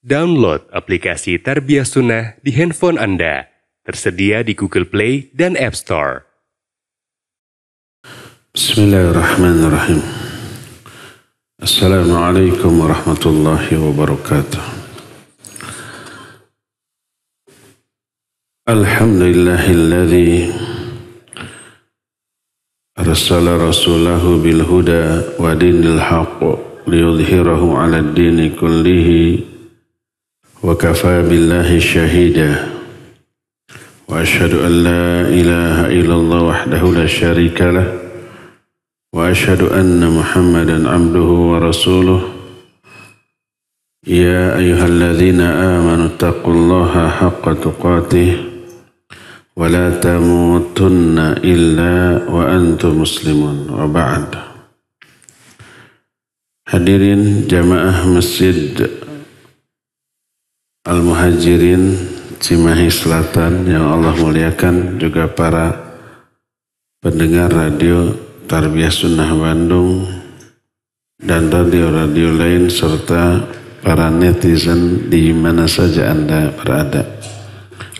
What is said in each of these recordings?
Download aplikasi Tarbiyah Sunnah di handphone Anda. Tersedia di Google Play dan App Store. Bismillahirrahmanirrahim. Assalamualaikum warahmatullahi wabarakatuh. Alhamdulillahilladzi arsala rasulahu bil huda wa dinil haqq liyudhhirahu 'alad dini kullihi wa kafa billahi shahida. Wa asyhadu an la ilaha illallah wahdahu la syarika lah wa asyhadu anna Muhammadan abduhu wa rasuluh. Ya ayyuhalladzina amanu taqullaha haqqa tuqatih wa la tamutunna illa wa antum muslimun. Wa ba'd. Hadirin jamaah Masjid Al-Muhajirin Cimahi Selatan yang Allah muliakan, juga para pendengar radio Tarbiyah Sunnah Bandung dan radio-radio lain serta para netizen di mana saja Anda berada.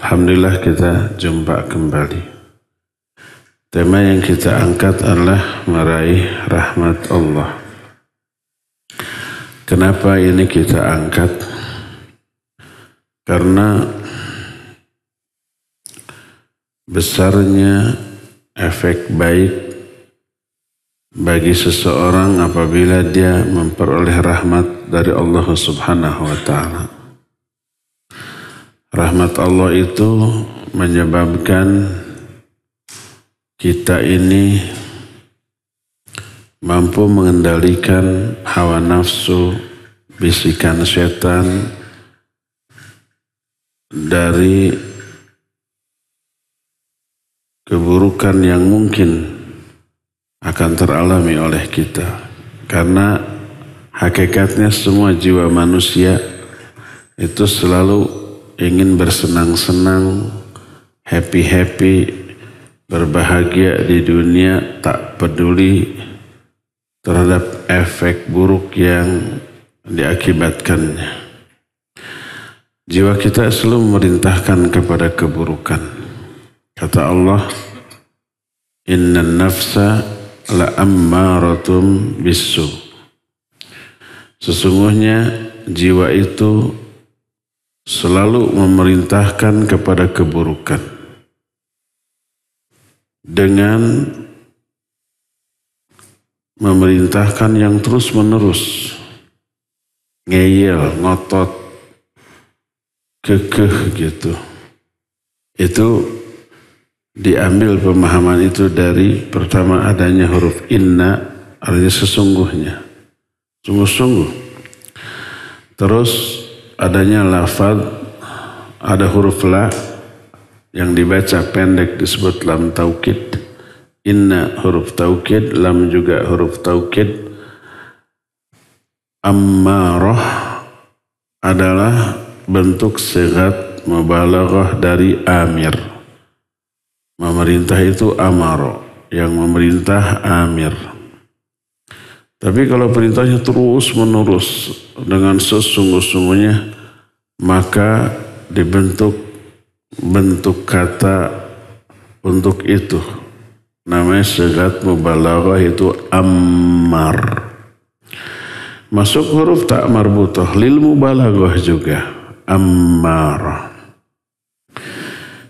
Alhamdulillah kita jumpa kembali. Tema yang kita angkat adalah meraih rahmat Allah. Kenapa ini kita angkat? Karena besarnya efek baik bagi seseorang apabila dia memperoleh rahmat dari Allah Subhanahu wa ta'ala. Rahmat Allah itu menyebabkan kita ini mampu mengendalikan hawa nafsu, bisikan setan dari keburukan yang mungkin akan teralami oleh kita. Karena hakikatnya semua jiwa manusia itu selalu ingin bersenang-senang, happy-happy, berbahagia di dunia, tak peduli terhadap efek buruk yang diakibatkannya. Jiwa kita selalu memerintahkan kepada keburukan. Kata Allah, Innan nafsa la ammaratum bisu. Sesungguhnya jiwa itu selalu memerintahkan kepada keburukan. Dengan memerintahkan yang terus menerus, ngeyel, ngotot, kekeh gitu. Itu diambil pemahaman itu dari pertama adanya huruf inna, artinya sesungguhnya, sungguh-sungguh. Terus adanya lafaz, ada huruf la yang dibaca pendek disebut lam taukid. Inna huruf taukid, lam juga huruf taukid. Ammarah adalah bentuk sigat mubalaghah dari amir. Memerintah itu amaro, yang memerintah amir. Tapi kalau perintahnya terus menerus dengan sesungguh-sungguhnya, maka dibentuk bentuk kata untuk itu. Namanya sigat mubalaghah itu ammar. Masuk huruf tak marbutah lil mubalaghah juga. Ammarah.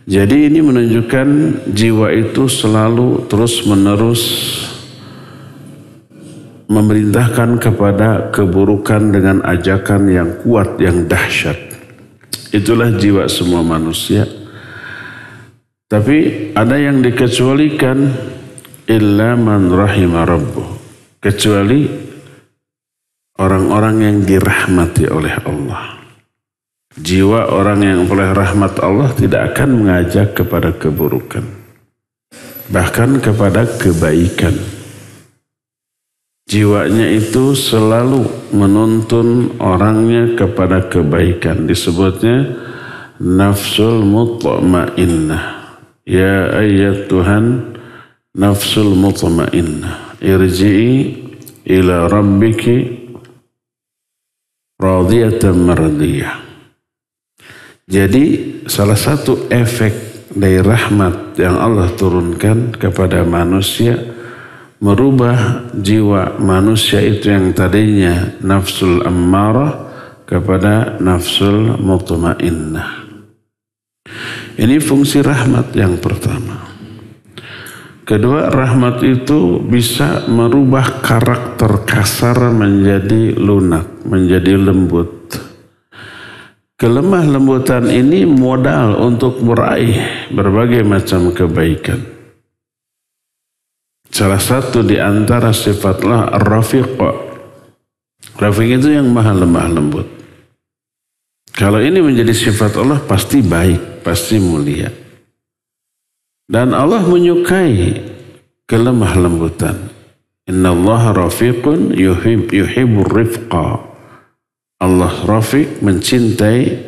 Jadi ini menunjukkan jiwa itu selalu terus menerus memerintahkan kepada keburukan dengan ajakan yang kuat, yang dahsyat. Itulah jiwa semua manusia. Tapi ada yang dikecualikan, illa man rahima rabbuh, kecuali orang-orang yang dirahmati oleh Allah. Jiwa orang yang oleh rahmat Allah tidak akan mengajak kepada keburukan, bahkan kepada kebaikan. Jiwanya itu selalu menuntun orangnya kepada kebaikan. Disebutnya nafsul mutmainnah. Ya ayyatuhan nafsul mutmainnah, irji'i ila rabbiki radiyatan mardiyah. Jadi salah satu efek dari rahmat yang Allah turunkan kepada manusia merubah jiwa manusia itu yang tadinya nafsul ammarah kepada nafsul mutmainnah. Ini fungsi rahmat yang pertama. Kedua, rahmat itu bisa merubah karakter kasar menjadi lunak, menjadi lembut. Kelemah lembutan ini modal untuk meraih berbagai macam kebaikan. Salah satu di antara sifatlah Ar-Rafiq. Rafiq itu yang maha lemah lembut. Kalau ini menjadi sifat Allah pasti baik, pasti mulia. Dan Allah menyukai kelemah lembutan. Innallaha rafiqun yuhibbur rifqa. Allah rafiq, mencintai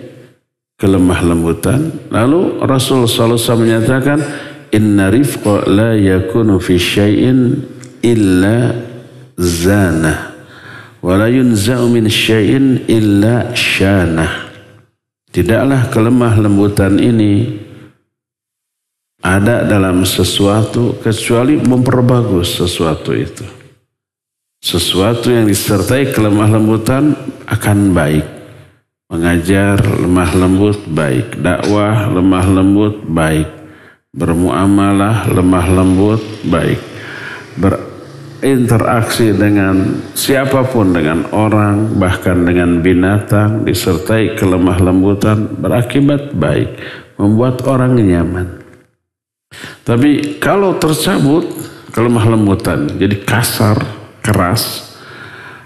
kelemah lembutan. Lalu Rasul sallallahu alaihi wasallam menyatakan, inna rifqa la yakunu fi syai'in illa zanah wa la yunza'u min syai'in illa syanah. Tidaklah kelemah lembutan ini ada dalam sesuatu kecuali memperbagus sesuatu itu. Sesuatu yang disertai kelemah lembutan akan baik. Mengajar lemah lembut baik, dakwah lemah lembut baik, bermuamalah lemah lembut baik, berinteraksi dengan siapapun, dengan orang, bahkan dengan binatang disertai kelemah lembutan berakibat baik, membuat orang nyaman. Tapi kalau tercabut kelemah lembutan jadi kasar, keras,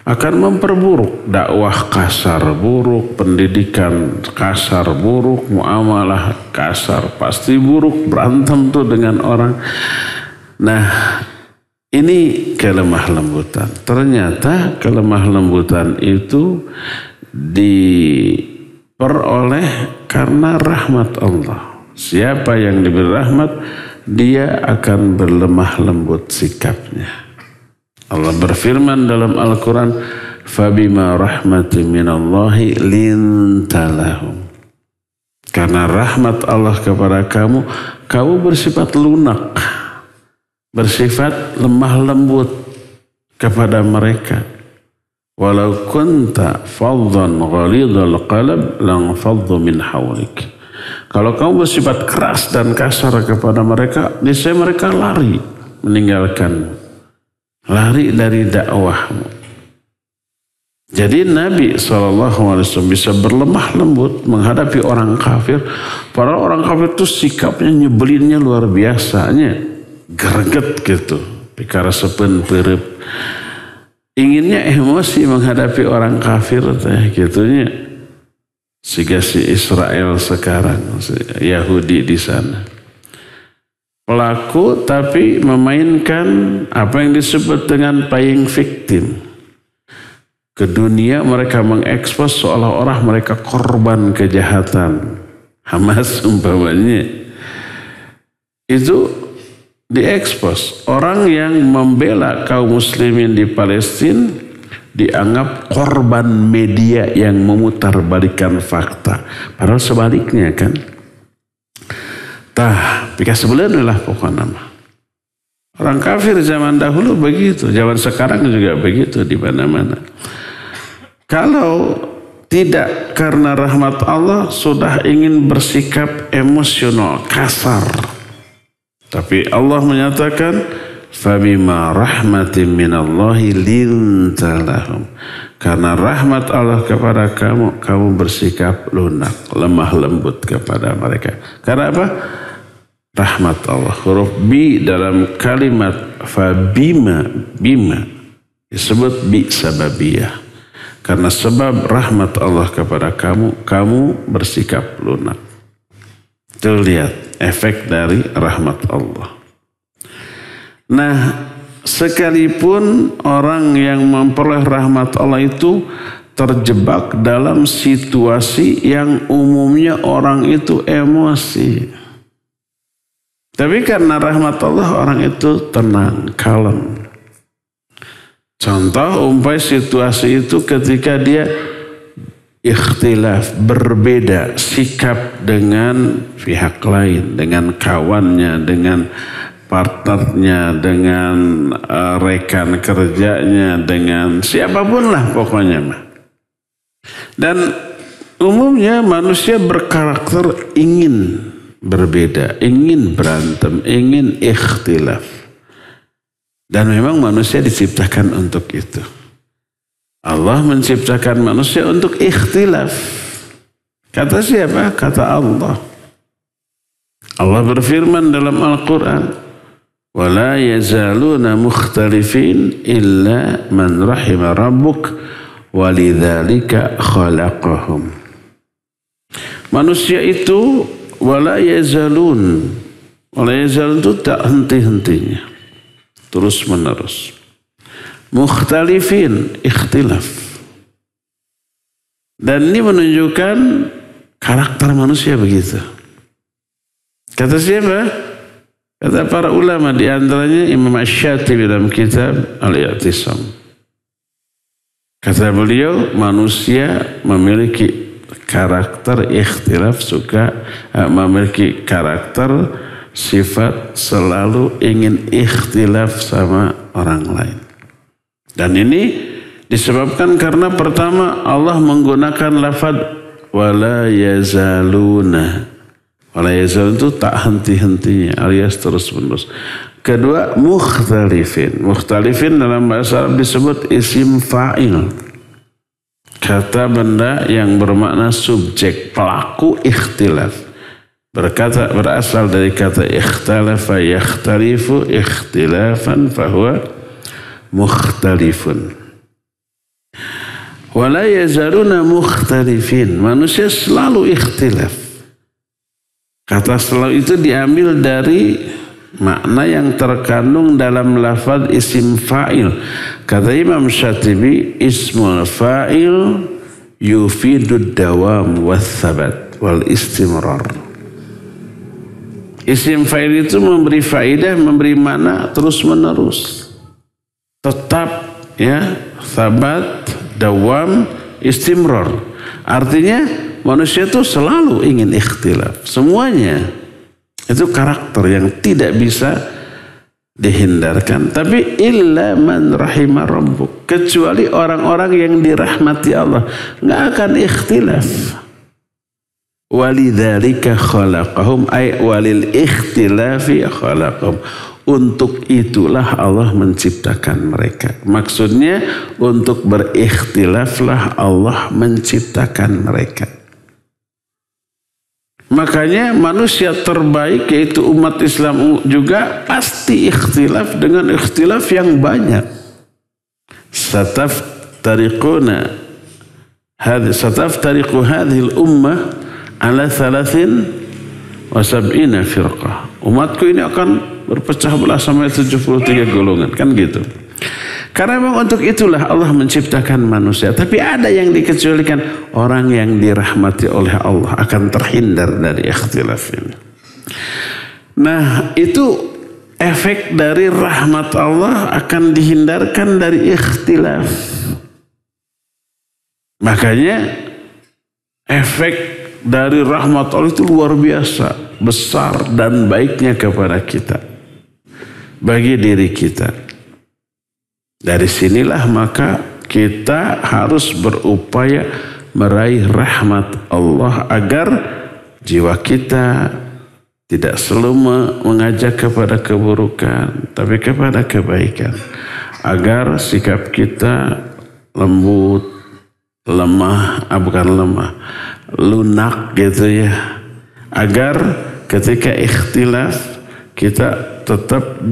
akan memperburuk. Dakwah kasar buruk, pendidikan kasar buruk, muamalah kasar pasti buruk, berantem tuh dengan orang. Nah, ini kelemah lembutan. Ternyata kelemah lembutan itu diperoleh karena rahmat Allah. Siapa yang diberi rahmat, dia akan berlemah lembut sikapnya. Allah berfirman dalam Al-Quran, فَبِمَا رَحْمَةٍ مِّنَ اللَّهِ لِنْتَ لَهُمْ. Karena rahmat Allah kepada kamu, kamu bersifat lunak, bersifat lemah lembut kepada mereka. Walau kunta faddan ghalidhal qalb lanfaddu min hawlik. Kalau kamu bersifat keras dan kasar kepada mereka, niscaya mereka lari meninggalkanmu, lari dari dakwahmu. Jadi Nabi SAW bisa berlemah lembut menghadapi orang kafir. Para orang kafir itu sikapnya nyebelinnya luar biasanya, greget gitu, pikara sepen perep. Inginnya emosi menghadapi orang kafir gitunya. Siga si Israel sekarang, Yahudi di sana. Pelaku tapi memainkan apa yang disebut dengan paying victim. Ke dunia mereka mengekspos seolah-olah mereka korban kejahatan. Hamas umpamanya. Itu diekspos. Orang yang membela kaum muslimin di Palestina dianggap korban media yang memutarbalikan fakta. Padahal sebaliknya kan. Pika sebelah lah pokoknya nama. Orang kafir zaman dahulu begitu, zaman sekarang juga begitu di mana-mana. Kalau tidak karena rahmat Allah sudah ingin bersikap emosional, kasar. Tapi Allah menyatakan فَبِمَا رَحْمَةٍ مِّنَ اللَّهِ لِنْتَ لَهُمْ. Karena rahmat Allah kepada kamu, kamu bersikap lunak, lemah lembut kepada mereka. Karena apa? Rahmat Allah. Huruf bi dalam kalimat fabima, bima disebut bi sababiyah. Karena sebab rahmat Allah kepada kamu, kamu bersikap lunak. Itu lihat efek dari rahmat Allah. Nah, sekalipun orang yang memperoleh rahmat Allah itu terjebak dalam situasi yang umumnya orang itu emosi. Tapi karena rahmat Allah orang itu tenang, kalem. Contoh situasi itu ketika dia ikhtilaf, berbeda sikap dengan pihak lain, dengan kawannya, dengan partnernya, dengan rekan kerjanya, dengan siapapun lah pokoknya mah. Dan umumnya manusia berkarakter ingin berbeda, ingin berantem, ingin ikhtilaf. Dan memang manusia diciptakan untuk itu. Allah menciptakan manusia untuk ikhtilaf. Kata siapa? Kata Allah. Allah berfirman dalam Al-Quran, وَلَا يَزَالُونَ مُخْتَلِفِينَ إِلَّا مَنْ رَحِمَ رَبُّكَ وَلِذَلِكَ خَلَقَهُمْ. Manusia itu وَلَا يَزَالُونَ. وَلَا يَزَالُونَ itu tak henti-hentinya, terus menerus. Mukhtalifin, ikhtilaf. Dan ini menunjukkan karakter manusia begitu. Kata siapa? Kata para ulama, di antaranya Imam Asy-Syatibi dalam kitab Al-I'tisam. Kata beliau, manusia memiliki karakter ikhtilaf, memiliki karakter sifat selalu ingin ikhtilaf sama orang lain. Dan ini disebabkan karena pertama Allah menggunakan lafaz wala yazaluna. Wala yazaluna itu tak henti-hentinya alias terus-menerus. Kedua, mukhtalifin. Mukhtalifin dalam bahasa Arab disebut isim fa'il. Kata benda yang bermakna subjek, pelaku ikhtilaf. Berasal dari kata ikhtalafa yakhtalifu ikhtilafan fahuwa mukhtalifun. Wala yazaluna mukhtalifin. Manusia selalu ikhtilaf. Kata selalu itu diambil dari makna yang terkandung dalam lafaz isim fa'il. Kata Imam Syatibi, ismul fa'il yufidud dawam wassabat wal istimrar. Isim fa'il itu memberi faedah, memberi makna terus menerus. Tetap, ya, sabat, dawam, istimrar. Artinya manusia itu selalu ingin ikhtilaf. Semuanya itu karakter yang tidak bisa dihindarkan. Tapi illa man rahimah rabbuk, kecuali orang-orang yang dirahmati Allah, nggak akan ikhtilaf. Walidzalika khalaqahum, ay walil ikhtilafi khalaqahum. Untuk itulah Allah menciptakan mereka. Maksudnya untuk berikhtilaflah Allah menciptakan mereka. Makanya manusia terbaik yaitu umat Islam juga pasti ikhtilaf dengan ikhtilaf yang banyak. Sataftariqu hadhil ummah ala 73 firqah. Umatku ini akan berpecah belah sampai 73 golongan, kan gitu. Karena memang untuk itulah Allah menciptakan manusia. Tapi ada yang dikecualikan, orang yang dirahmati oleh Allah akan terhindar dari ikhtilaf ini. Nah, itu efek dari rahmat Allah akan dihindarkan dari ikhtilaf. Makanya efek dari rahmat Allah itu luar biasa, besar dan baiknya kepada kita, bagi diri kita. Dari sinilah maka kita harus berupaya meraih rahmat Allah agar jiwa kita tidak selalu mengajak kepada keburukan, tapi kepada kebaikan. Agar sikap kita lembut, lunak gitu ya. Agar ketika ikhtilaf kita tetap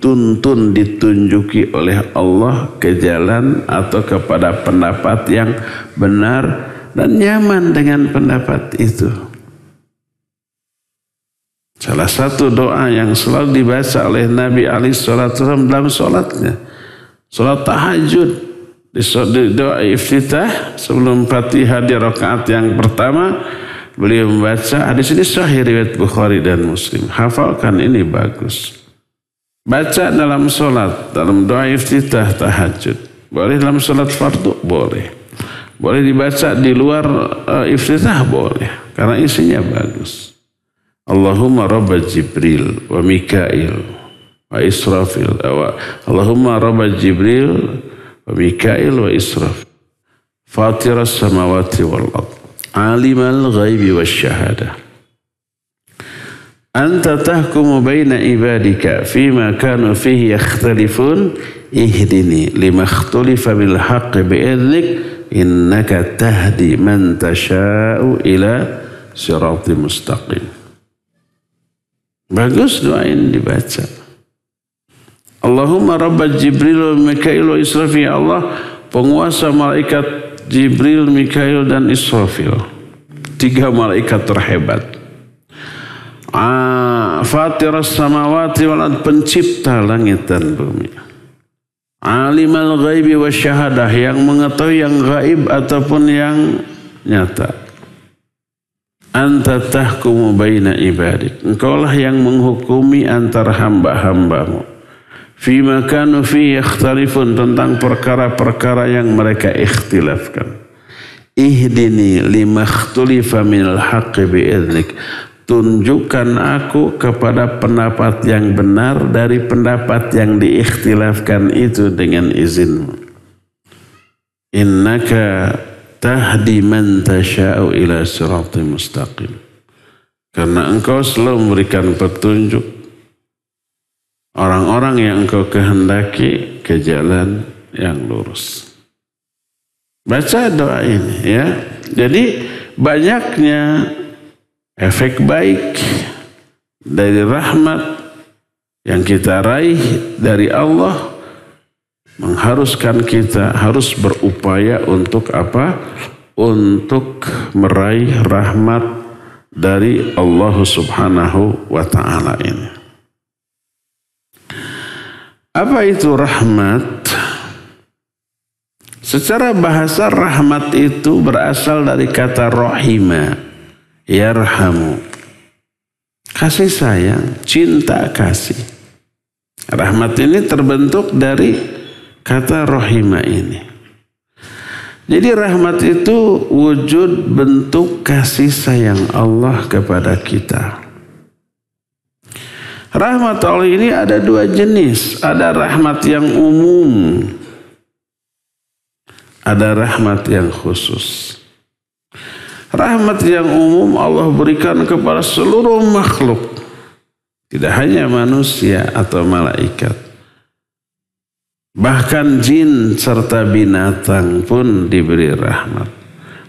ditunjuki oleh Allah ke jalan atau kepada pendapat yang benar dan nyaman dengan pendapat itu. Salah satu doa yang selalu dibaca oleh Nabi SAW dalam sholatnya, sholat tahajud, di doa iftitah sebelum Fatihah di rakaat yang pertama, beliau membaca, hadis ini sahih riwayat Bukhari dan Muslim. Hafalkan, ini bagus. Baca dalam sholat, dalam doa iftitah tahajud. Boleh dalam sholat fardu? Boleh. Boleh dibaca di luar iftitah boleh, karena isinya bagus. Allahumma rabba Jibril wa Mikail wa Israfil. Allahumma rabba Jibril wa Mikail wa Israfil. Fatiras samawati wal ard. Alimal ghaibi wasyahadah. Anta tahkumu baina ibadika fima kanu fihi yakhtalifun ihdini lima ikhtalifa bil haqqi bi'idhnik innaka tahdi man tasha'u ila siratim mustaqim. Bagus doa ini dibaca. Allahumma rabba Jibril wa Mikail wa Israfil. Ya Allah, penguasa malaikat Jibril, Mikail dan Israfil. 3 malaikat terhebat. Fatiras samawati wal ard, pencipta langit dan bumi. Alimal ghaibi wasyahadah, yang mengetahui yang gaib ataupun yang nyata. Anta tahkumu baina ibadik, engkaulah yang menghukumi antara hamba-hambamu. Fima kanu fi yakhtalifun, tentang perkara-perkara yang mereka ikhtilafkan. Ihdini lima ikhtalifa minal haqqi bi'idhnik, tunjukkan aku kepada pendapat yang benar dari pendapat yang diikhtilafkan itu dengan izinmu. Innaka tahdi man tasha'u ila siratim mustaqim. Karena engkau selalu memberikan petunjuk orang-orang yang engkau kehendaki ke jalan yang lurus. Baca doa ini ya. Jadi banyaknya efek baik dari rahmat yang kita raih dari Allah mengharuskan kita harus berupaya untuk apa? Untuk meraih rahmat dari Allah Subhanahu wa ta'ala ini. Apa itu rahmat? Secara bahasa rahmat itu berasal dari kata rahima, yarhamu, kasih sayang, cinta kasih. Rahmat ini terbentuk dari kata rahima ini. Jadi rahmat itu wujud bentuk kasih sayang Allah kepada kita. Rahmat Allah ini ada 2 jenis. Ada rahmat yang umum, ada rahmat yang khusus. Rahmat yang umum Allah berikan kepada seluruh makhluk, tidak hanya manusia atau malaikat. Bahkan jin serta binatang pun diberi rahmat.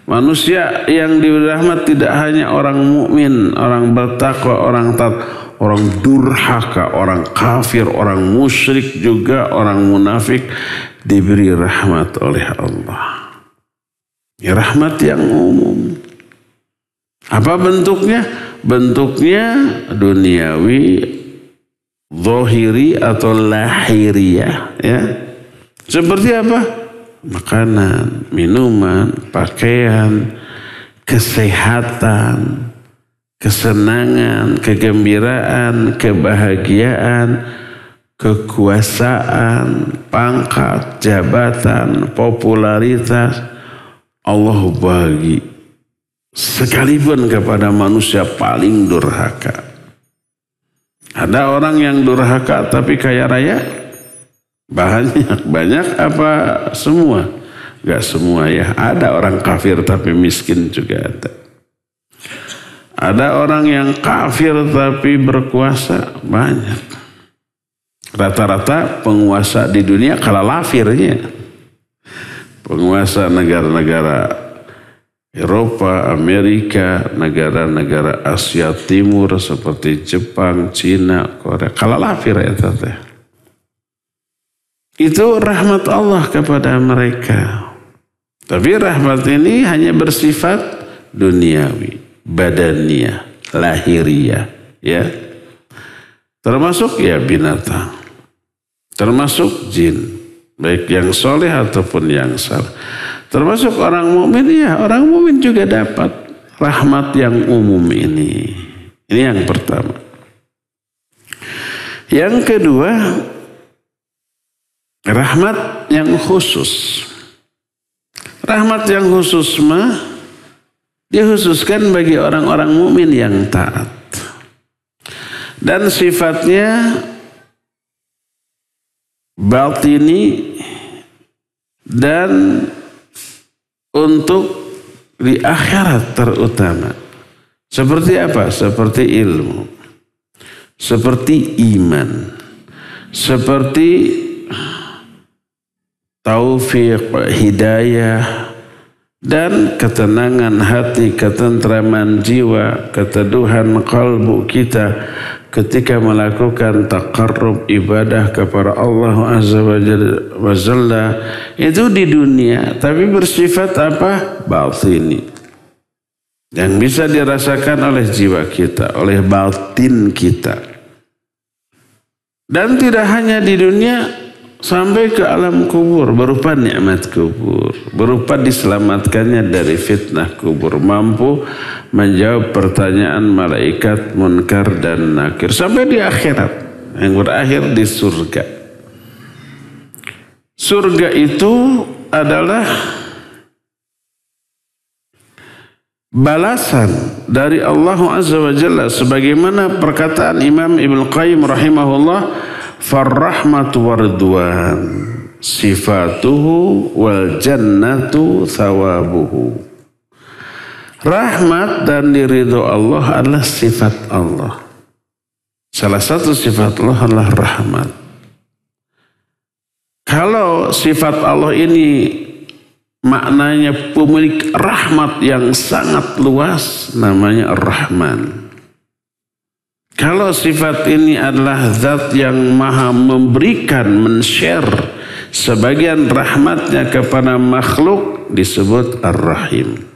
Manusia yang diberi rahmat tidak hanya orang mukmin, orang bertakwa, orang durhaka, orang kafir, orang musyrik, juga orang munafik diberi rahmat oleh Allah. Rahmat yang umum. Apa bentuknya? Bentuknya duniawi, zahiri atau lahiriah, ya. Seperti apa? Makanan, minuman, pakaian, kesehatan, kesenangan, kegembiraan, kebahagiaan, kekuasaan, pangkat, jabatan, popularitas. Allah bagi sekalipun kepada manusia paling durhaka. Ada orang yang durhaka tapi kaya raya? Banyak apa semua? Gak semua ya. Ada orang kafir tapi miskin juga ada. Ada orang yang kafir tapi berkuasa, banyak. Rata-rata penguasa di dunia kalah lafirnya. Penguasa negara-negara Eropa, Amerika, negara-negara Asia Timur seperti Jepang, Cina, Korea, kalah lafir ya teteh. Itu rahmat Allah kepada mereka. Tapi rahmat ini hanya bersifat duniawi, badaniyah, lahiriah, ya. Termasuk ya binatang, termasuk jin, baik yang soleh ataupun yang salah. Termasuk orang mukmin, ya orang mukmin juga dapat rahmat yang umum ini. Ini yang pertama. Yang kedua, rahmat yang khusus. Rahmat yang khusus mah dikhususkan bagi orang-orang mukmin yang taat. Dan sifatnya batini dan untuk di akhirat terutama. Seperti apa? Seperti ilmu, seperti iman, seperti taufik, hidayah, dan ketenangan hati, ketentraman jiwa, keteduhan kalbu kita ketika melakukan taqarrub ibadah kepada Allah Azza wa Jalla. Itu di dunia, tapi bersifat apa? Batini, yang bisa dirasakan oleh jiwa kita, oleh batin kita. Dan tidak hanya di dunia, sampai ke alam kubur, berupa nikmat kubur, berupa diselamatkannya dari fitnah kubur, mampu menjawab pertanyaan malaikat munkar dan nakir, sampai di akhirat yang berakhir di surga. Surga itu adalah balasan dari Allah Azza wa Jalla, sebagaimana perkataan Imam Ibnu Qayyim rahimahullah, farrahmatu waridwan sifatuhu wal jannatu thawabuhu. Rahmat dan diridho Allah adalah sifat Allah. Salah satu sifat Allah adalah rahmat. Kalau sifat Allah ini maknanya pemilik rahmat yang sangat luas, namanya Ar-Rahman. Kalau sifat ini adalah zat yang maha memberikan, men-share sebagian rahmatnya kepada makhluk, disebut Ar-Rahim.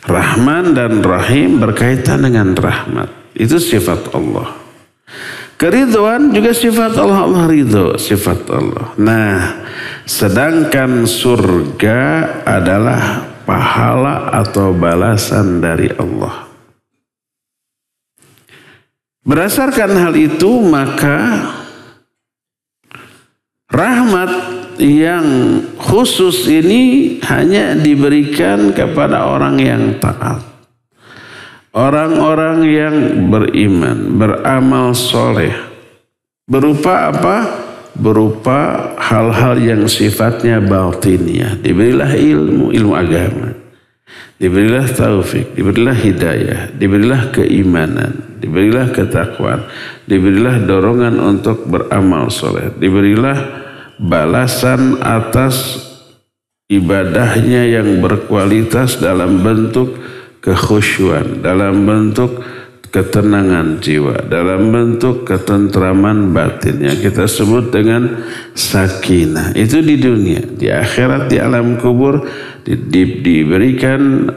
Rahman dan Rahim berkaitan dengan rahmat. Itu sifat Allah. Keridhaan juga sifat Allah. Allah ridho, sifat Allah. Nah, sedangkan surga adalah pahala atau balasan dari Allah. Berdasarkan hal itu, maka rahmat yang khusus ini hanya diberikan kepada orang yang taat, orang-orang yang beriman, beramal soleh. Berupa apa? Berupa hal-hal yang sifatnya batiniyah. Diberilah ilmu agama, diberilah taufik, diberilah hidayah, diberilah keimanan, diberilah ketakwaan, diberilah dorongan untuk beramal soleh, diberilah balasan atas ibadahnya yang berkualitas dalam bentuk kekhusyuan, dalam bentuk ketenangan jiwa, dalam bentuk ketentraman batin yang kita sebut dengan sakinah. Itu di dunia. Di akhirat, di alam kubur diberikan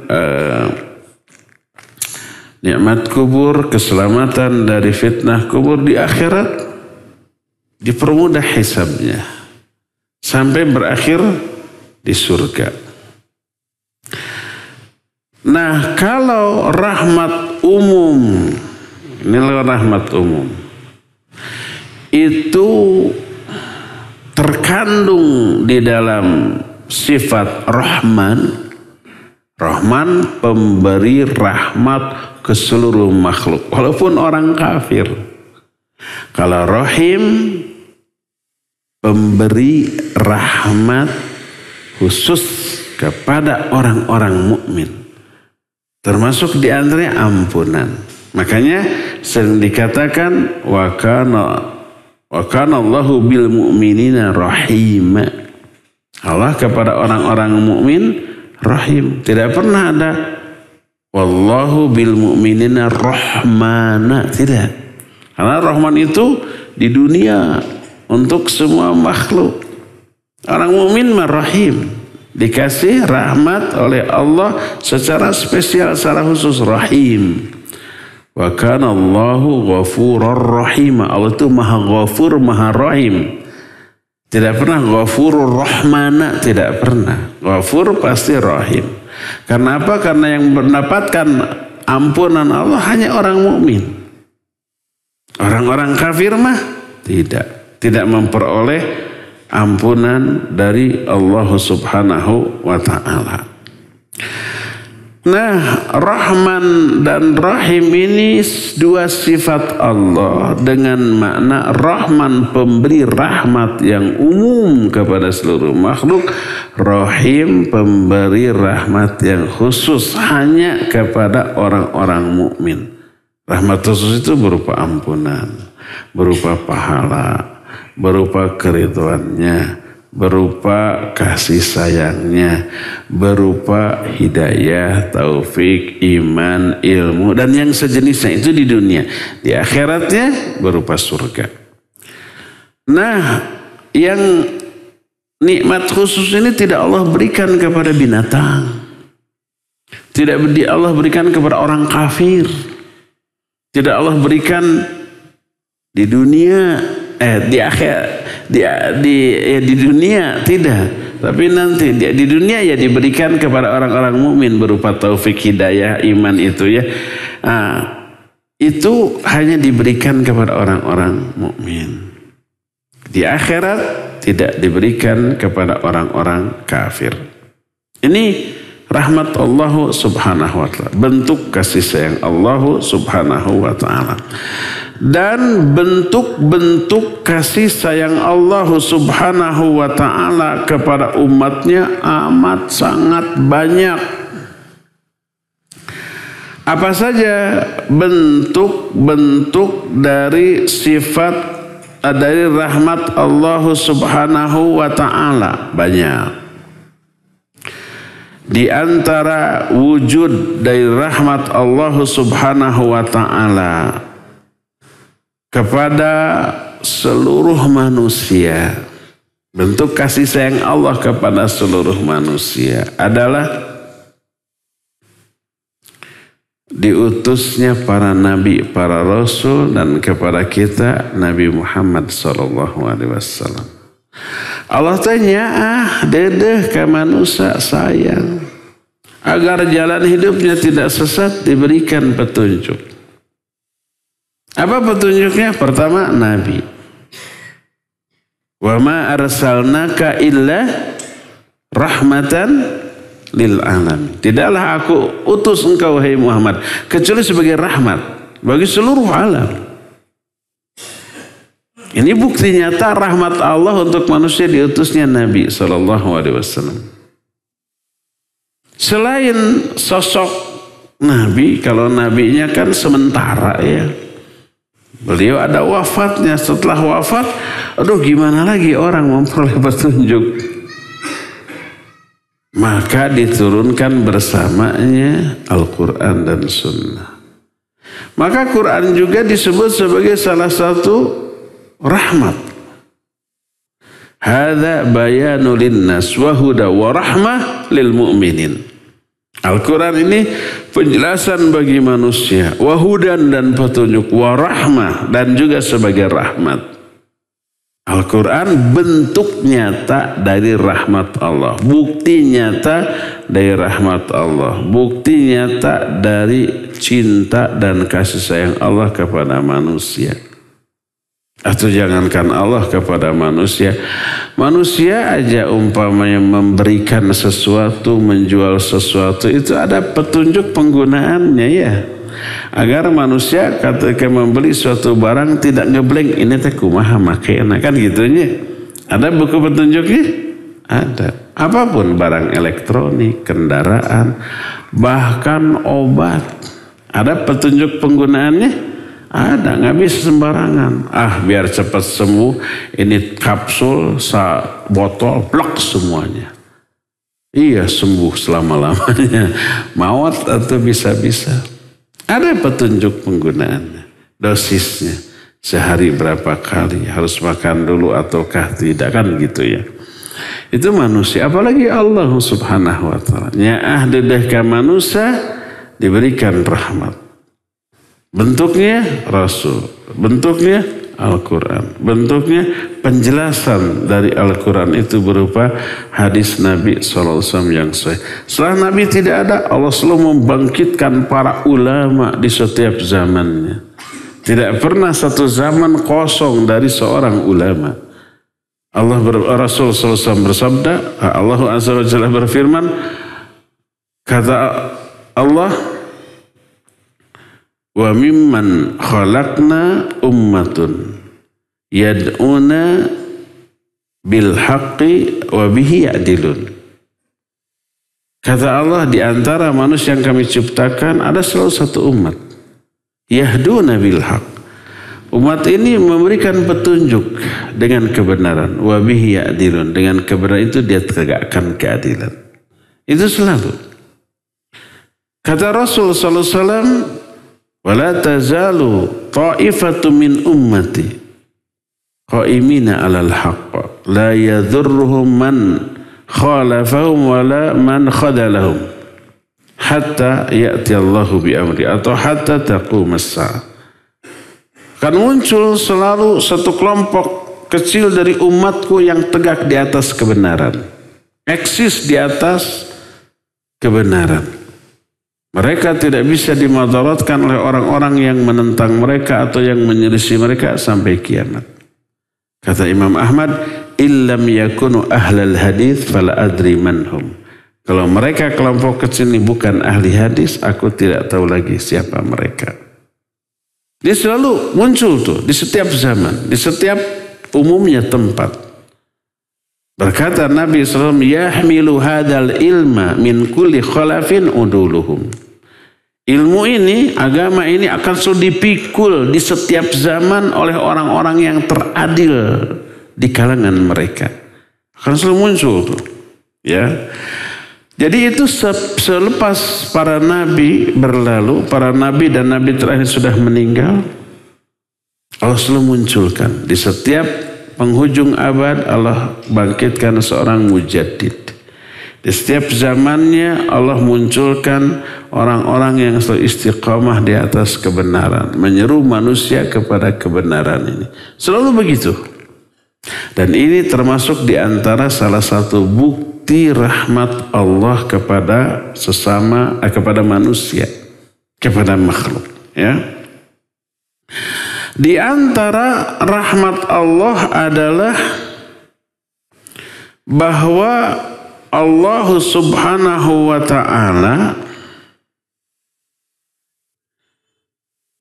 nikmat kubur, keselamatan dari fitnah kubur. Di akhirat dipermudah hisabnya sampai berakhir di surga. Nah, kalau rahmat umum, inilah rahmat umum, itu terkandung di dalam sifat Rahman. Rahman pemberi rahmat ke seluruh makhluk, walaupun orang kafir. Kalau Rahim pemberi rahmat khusus kepada orang-orang mukmin, termasuk di antaranya ampunan. Makanya sering dikatakan wa kana Allahu bil mu'minina rahima. Allah kepada orang-orang mukmin rahim. Tidak pernah ada wallahu bil mu'minina rahmana, tidak. Karena Rahman itu di dunia untuk semua makhluk. Orang mukmin marahim, dikasih rahmat oleh Allah secara spesial, secara khusus, rahim. Wa kana Allahu ghafurur rahim. Allah itu maha ghafur, maha rahim. Tidak pernah ghafurur rahmana, tidak pernah. Ghafur pasti rahim. Karena apa? Karena yang mendapatkan ampunan Allah hanya orang mukmin. Orang-orang kafir mah tidak memperoleh ampunan dari Allah Subhanahu wa ta'ala. Nah, Rahman dan Rahim ini dua sifat Allah dengan makna Rahman pemberi rahmat yang umum kepada seluruh makhluk, Rahim pemberi rahmat yang khusus hanya kepada orang-orang mukmin. Rahmat khusus itu berupa ampunan, berupa pahala, berupa keridhaannya, berupa kasih sayangnya, berupa hidayah, taufik, iman, ilmu, dan yang sejenisnya itu di dunia. Di akhiratnya berupa surga. Nah, yang nikmat khusus ini tidak Allah berikan kepada binatang. Tidak Allah berikan kepada orang kafir. Tidak Allah berikan di dunia, di akhirat. Di dunia tidak, tapi nanti di dunia ya diberikan kepada orang-orang mukmin berupa taufik, hidayah, iman itu ya. Itu hanya diberikan kepada orang-orang mukmin. Di akhirat tidak diberikan kepada orang-orang kafir. Ini rahmat Allah Subhanahu wa ta'ala, bentuk kasih sayang Allah Subhanahu wa ta'ala. Dan bentuk-bentuk kasih sayang Allah Subhanahu wa ta'ala kepada umatnya amat sangat banyak. Apa saja bentuk-bentuk dari sifat, dari rahmat Allah Subhanahu wa ta'ala? Banyak. Di antara wujud dari rahmat Allah Subhanahu wa ta'ala kepada seluruh manusia, bentuk kasih sayang Allah kepada seluruh manusia adalah diutusnya para nabi, para rasul, dan kepada kita Nabi Muhammad SAW. Allah tanya, dedeh ke manusia sayang, agar jalan hidupnya tidak sesat, diberikan petunjuk. Apa petunjuknya? Pertama, Nabi. Wa ma arsalnaka illa rahmatan lil alamin. Tidaklah aku utus engkau wahai Muhammad kecuali sebagai rahmat bagi seluruh alam. Ini bukti nyata rahmat Allah untuk manusia diutusnya Nabi SAW. Selain sosok Nabi, kalau nabinya kan sementara ya. Beliau ada wafatnya, setelah wafat, aduh gimana lagi orang memperoleh petunjuk. Maka diturunkan bersamanya Al-Quran dan Sunnah. Maka Quran juga disebut sebagai salah satu rahmat. Hadza bayanu linnas wa huda wa rahmah lil mu'minin. Al-Quran ini penjelasan bagi manusia, wahudan dan petunjuk, warahmah dan juga sebagai rahmat. Al-Quran bentuk nyata dari rahmat Allah, bukti nyata dari rahmat Allah, bukti nyata dari cinta dan kasih sayang Allah kepada manusia. Atau jangankan Allah kepada manusia, manusia aja umpamanya memberikan sesuatu, menjual sesuatu, itu ada petunjuk penggunaannya ya. Agar manusia ketika membeli suatu barang tidak ngeblank, ini teh kumaha makena, kan gitunya. Ada buku petunjuknya? Ada. Apapun barang elektronik, kendaraan, bahkan obat, ada petunjuk penggunaannya? Ada, nggak bisa sembarangan. Biar cepat sembuh, ini kapsul, botol, blok semuanya. Iya, sembuh selama-lamanya. Mawat atau bisa-bisa. Ada petunjuk penggunaannya, dosisnya. Sehari berapa kali, harus makan dulu ataukah tidak, kan gitu ya. Itu manusia, apalagi Allah Subhanahu wa ta'ala. Nya'ah dedehkan manusia diberikan rahmat. Bentuknya Rasul, bentuknya Al-Quran, bentuknya penjelasan dari Al-Quran itu berupa hadis Nabi SAW yang sahih. Setelah Nabi tidak ada, Allah selalu membangkitkan para ulama di setiap zamannya. Tidak pernah satu zaman kosong dari seorang ulama. Rasul SAW bersabda, Allah Azza wa Jalla berfirman, kata Allah, wa mimman khalaqna ummatun yad'una bil haqqi wa bihi ya'dilun. Kata Allah, di antara manusia yang kami ciptakan ada selalu satu umat, yahduna bil haqq. Umat ini memberikan petunjuk dengan kebenaran. Wa bihi ya'dilun. Dengan kebenaran itu dia tegakkan keadilan. Itu selalu. Kata Rasul sallallahu alaihi wasallam, "Wala tazalu ta'ifatu min ummati qa'imina 'alal haqq la yadhurruhum man khalafahum wala man khadalahum hatta ya'ti Allahu bi amri atau hatta taqumas sa'a." Akan muncul selalu satu kelompok kecil dari umatku yang tegak di atas kebenaran. Eksis di atas kebenaran. Mereka tidak bisa dimadaratkan oleh orang-orang yang menentang mereka atau yang menyelisih mereka sampai kiamat. Kata Imam Ahmad, illam yakunu ahlal hadis fala adri manhum. Kalau mereka kelompok kecil ini bukan ahli hadis, aku tidak tahu lagi siapa mereka. Dia selalu muncul tuh di setiap zaman, di setiap umumnya tempat. Berkata Nabi SAW, yahmilu hadal ilma min kulli khalafin uduluhum. Ilmu ini, agama ini akan selalu dipikul di setiap zaman oleh orang-orang yang teradil di kalangan mereka. Akan selalu muncul tuh. Ya. Jadi itu selepas para nabi berlalu, para nabi dan nabi terakhir sudah meninggal, Allah selalu munculkan. Di setiap penghujung abad Allah bangkitkan seorang mujaddid. Di setiap zamannya Allah munculkan orang-orang yang selalu istiqamah di atas kebenaran. Menyeru manusia kepada kebenaran ini. Selalu begitu. Dan ini termasuk di antara salah satu bukti rahmat Allah kepada sesama, kepada manusia, kepada makhluk. Ya. Di antara rahmat Allah adalah bahwa Allah Subhanahu wa ta'ala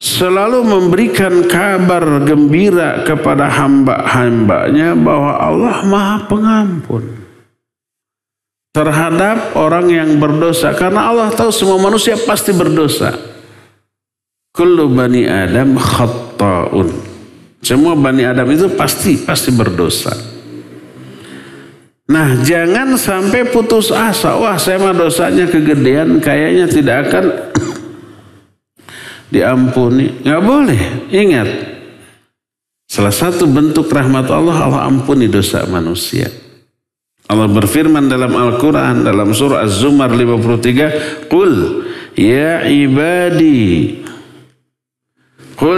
selalu memberikan kabar gembira kepada hamba-hambanya bahwa Allah Maha Pengampun terhadap orang yang berdosa. Karena Allah tahu semua manusia pasti berdosa. Kullu bani Adam khatta'un. Semua bani Adam itu pasti berdosa. Nah, jangan sampai putus asa. Wah, saya mah dosanya kegedean, kayaknya tidak akan diampuni. Nggak boleh. Ingat, salah satu bentuk rahmat Allah, Allah ampuni dosa manusia. Allah berfirman dalam Al-Quran, dalam surah Az-Zumar 53, Qul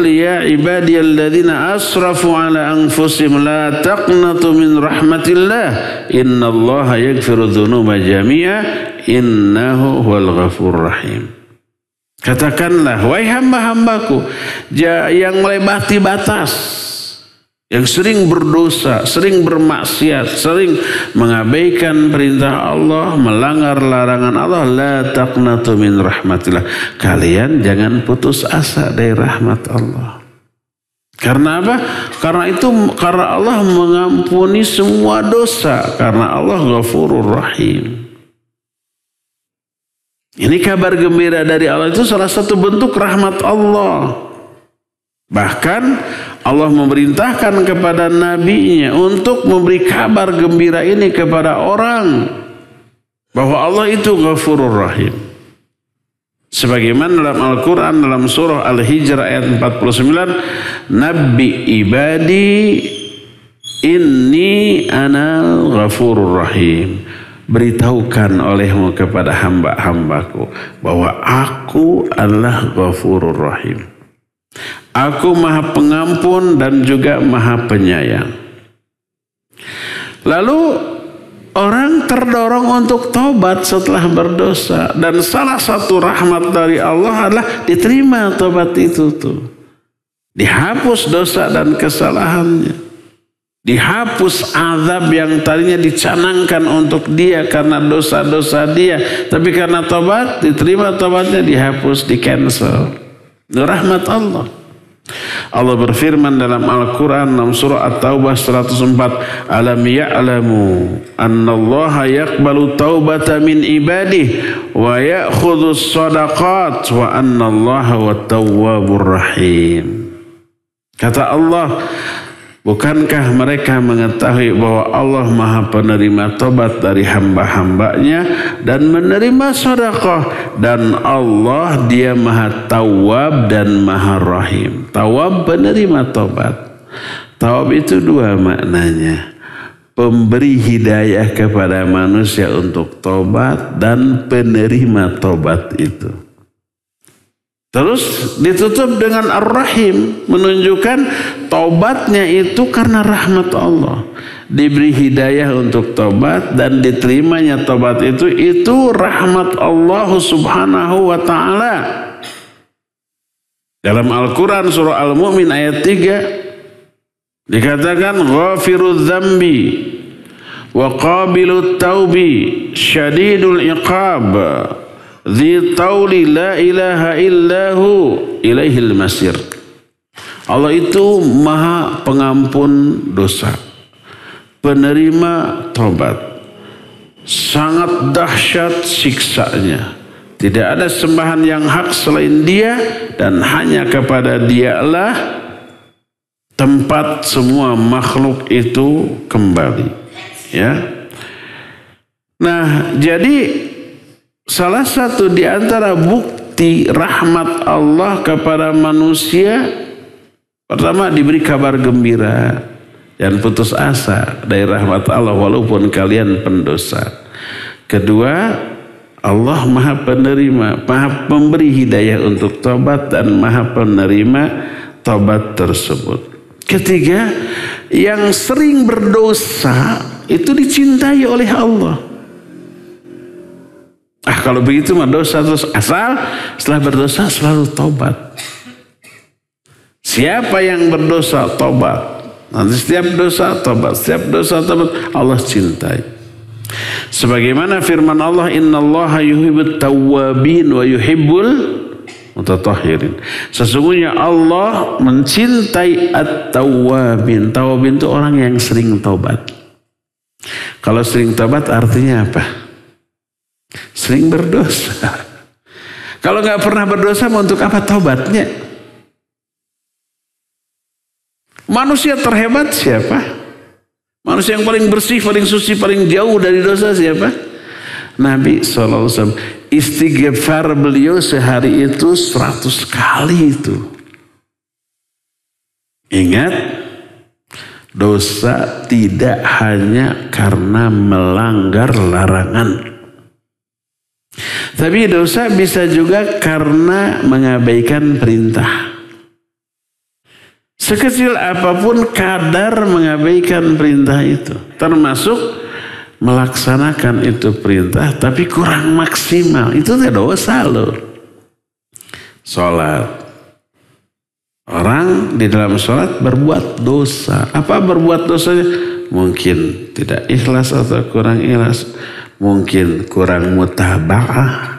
ya ibadi alladzina asrafu ala anfusihim la taqnatu min rahmatillah innallaha yaghfiru dzunuba jami'a innahu huwal ghafurur rahim. Katakanlah, wahai hamba-hambaku yang melewati batas, yang sering berdosa, sering bermaksiat, sering mengabaikan perintah Allah, melanggar larangan Allah, la taqnatu min rahmatillah. Kalian jangan putus asa dari rahmat Allah. Karena apa? Karena Allah mengampuni semua dosa, karena Allah Ghafurur Rahim. Ini kabar gembira dari Allah, itu salah satu bentuk rahmat Allah. Bahkan Allah memerintahkan kepada nabinya untuk memberi kabar gembira ini kepada orang bahwa Allah itu Ghafurur Rahim. Sebagaimana dalam Al-Quran dalam surah Al-Hijr ayat 49, Nabi ibadi inni anal Ghafurur Rahim. Beritahukan olehmu kepada hamba-hambaku bahwa aku adalah Ghafurur Rahim. Aku Maha Pengampun dan juga Maha Penyayang. Lalu orang terdorong untuk tobat setelah berdosa. Dan salah satu rahmat dari Allah adalah diterima tobat itu tuh. Dihapus dosa dan kesalahannya. Dihapus azab yang tadinya dicanangkan untuk dia karena dosa-dosa dia. Tapi karena tobat, diterima tobatnya, dihapus, di-cancel. Rahmat Allah. Allah berfirman dalam Al-Quran dalam surah At-Taubah 104. Alam ya'lamu annallaha yaqbalu taubata min ibadih wa ya'khudus sadaqat wa annallaha wat-tawwabur rahim. Kata Allah, bukankah mereka mengetahui bahwa Allah Maha penerima tobat dari hamba-hambanya dan menerima sedekah, dan Allah Dia Maha Tawwab dan Maha Rahim. Tawwab penerima tobat. Tawwab itu dua maknanya. Pemberi hidayah kepada manusia untuk tobat dan penerima tobat itu. Terus ditutup dengan Ar-Rahim, menunjukkan taubatnya itu karena rahmat Allah. Diberi hidayah untuk taubat dan diterimanya taubat itu rahmat Allah Subhanahu wa ta'ala. Dalam Al-Quran surah Al-Mu'min ayat 3 dikatakan ghafirudz dzambi wa qabilut taubi syadidul iqab Dzi tauli la ilaha illahu ilaihil masir. Allah itu Maha pengampun dosa, penerima tobat, sangat dahsyat siksanya. Tidak ada sembahan yang hak selain Dia, dan hanya kepada Dialah tempat semua makhluk itu kembali. Ya. Nah, jadi salah satu di antara bukti rahmat Allah kepada manusia, pertama diberi kabar gembira dan putus asa dari rahmat Allah walaupun kalian pendosa. Kedua, Allah Maha penerima, Maha pemberi hidayah untuk tobat dan Maha penerima tobat tersebut. Ketiga, yang sering berdosa itu dicintai oleh Allah. Kalau begitu mah dosa terus, asal setelah berdosa selalu tobat. Siapa yang berdosa tobat, nanti setiap dosa tobat, setiap dosa tobat, Allah cintai. Sebagaimana firman Allah, innallaha yuhibbut tawwabin wa yuhibbul mutatahhirin. Sesungguhnya Allah mencintai at-tawwabin. Tawwabin itu orang yang sering tobat. Kalau sering tobat artinya apa? Sering berdosa. Kalau nggak pernah berdosa, mau untuk apa tobatnya? Manusia terhebat siapa? Manusia yang paling bersih, paling suci, paling jauh dari dosa siapa? Nabi SAW. Istighfar beliau sehari itu 100 kali itu. Ingat, dosa tidak hanya karena melanggar larangan. Tapi dosa bisa juga karena mengabaikan perintah. Sekecil apapun kadar mengabaikan perintah itu. Termasuk melaksanakan itu perintah tapi kurang maksimal. Itu dosa loh. Sholat. Orang di dalam sholat berbuat dosa. Apa berbuat dosanya? Mungkin tidak ikhlas atau kurang ikhlas. Mungkin kurang mutaba'ah.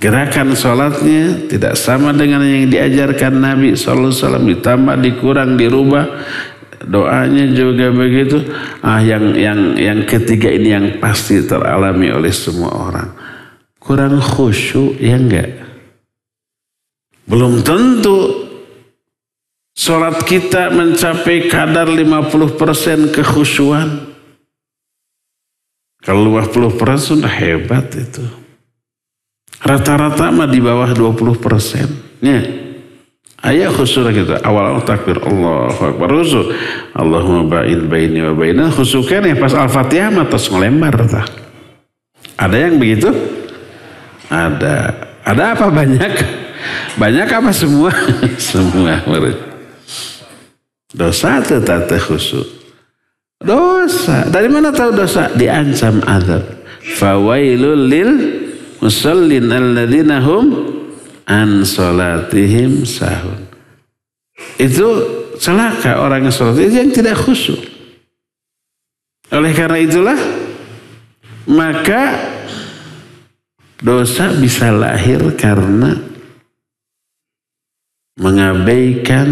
Gerakan sholatnya tidak sama dengan yang diajarkan Nabi SAW. Ditambah, dikurang, dirubah. Doanya juga begitu. Yang ketiga ini yang pasti teralami oleh semua orang. Kurang khusyuk, ya enggak? Belum tentu sholat kita mencapai kadar 50% kekhusyuan. Kalau 50% sudah hebat itu. Rata-rata mah di bawah 20%. Ya. Ayat khusyuk kita. Awal takbir Allahu Akbar khusyuk. Allahumma ba'id baini wa baina khusyuknya ya pas Al-Fatihah mah terus ngelembar. Ada yang begitu? Ada. Ada apa banyak? Banyak apa semua? Semua. Dosa atau tak khusyuk? Dosa. Dari mana tahu dosa? Diancam azab. Fawailul lil musallin alladzina hum an salatihim sahun. Itu celaka orang yang sholat itu yang tidak khusyuk. Oleh karena itulah maka dosa bisa lahir karena mengabaikan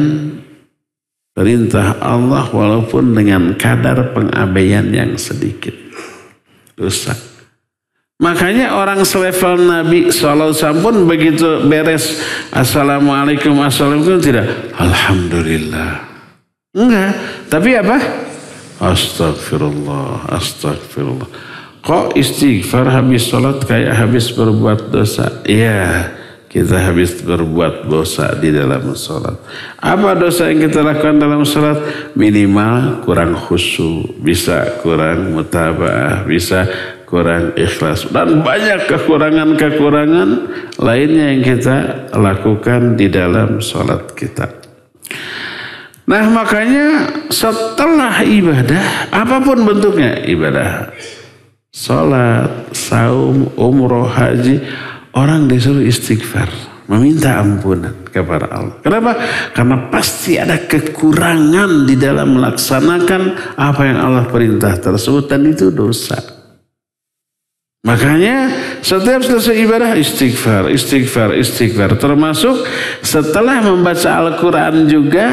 perintah Allah walaupun dengan kadar pengabaian yang sedikit. Dosa. Makanya orang selevel Nabi SAW pun begitu beres Assalamualaikum, Assalamualaikum tidak Alhamdulillah. Enggak. Tapi apa? Astagfirullah, astagfirullah. Kok istighfar habis sholat kayak habis berbuat dosa? Iya, kita habis berbuat dosa di dalam sholat. Apa dosa yang kita lakukan dalam sholat? Minimal kurang khusyuk, bisa kurang mutaba'ah, bisa kurang ikhlas. Dan banyak kekurangan-kekurangan lainnya yang kita lakukan di dalam sholat kita. Nah makanya setelah ibadah, apapun bentuknya, ibadah sholat, saum, umroh, haji, orang disuruh istighfar, meminta ampunan kepada Allah. Kenapa? Karena pasti ada kekurangan di dalam melaksanakan apa yang Allah perintah tersebut dan itu dosa. Makanya setiap selesai ibadah istighfar, istighfar, istighfar. Termasuk setelah membaca Al-Quran juga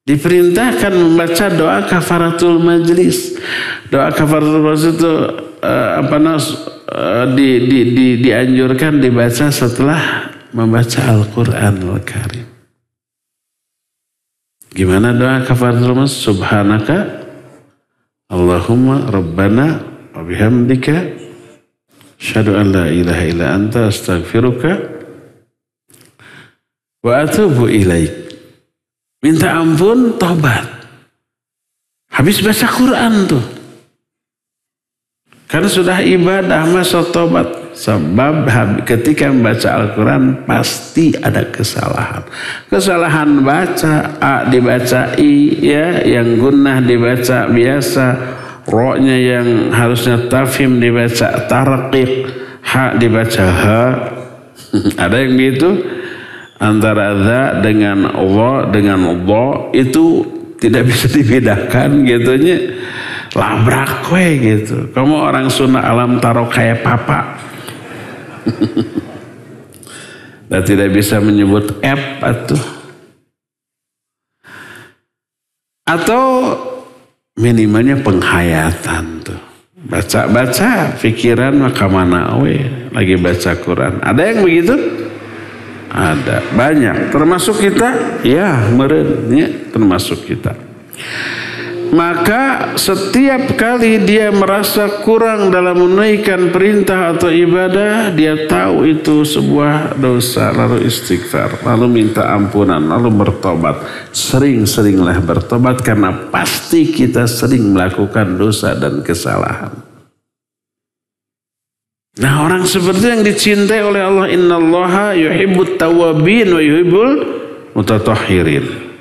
diperintahkan membaca doa kafaratul majlis. Doa kafaratul majlis itu dianjurkan dibaca setelah membaca Al-Quran Al-Karim. Gimana doa kafaratul majlis? Subhanaka Allahumma Rabbana wa bihamdika asyhadu an la ilaha illa anta astaghfiruka wa atubu ilaik. Minta ampun, tobat. Habis baca Quran tuh. Karena sudah ibadah masa tobat. Sebab ketika membaca Al-Quran pasti ada kesalahan. Kesalahan baca, A dibaca I, ya, yang gunnah dibaca biasa, Ro-nya yang harusnya tafhim dibaca tarqiq, Ha dibaca Ha. Ada yang gitu. Antara za dengan Allah dengan Allah itu tidak bisa dibedakan gitunya. Labrak we gitu. Kamu orang Sunda alam taruh kayak papa. Dan tidak bisa menyebut F atau minimalnya penghayatan tuh. Baca-baca pikiran maka mana we lagi baca Quran. Ada yang begitu? Ada banyak, termasuk kita, ya merenya termasuk kita. Maka setiap kali dia merasa kurang dalam menunaikan perintah atau ibadah, dia tahu itu sebuah dosa, lalu istighfar, lalu minta ampunan, lalu bertobat. Sering-seringlah bertobat karena pasti kita sering melakukan dosa dan kesalahan. Nah orang seperti yang dicintai oleh Allah, innallaha yuhibbut tawwabin wa yuhibbul mutatahhirin.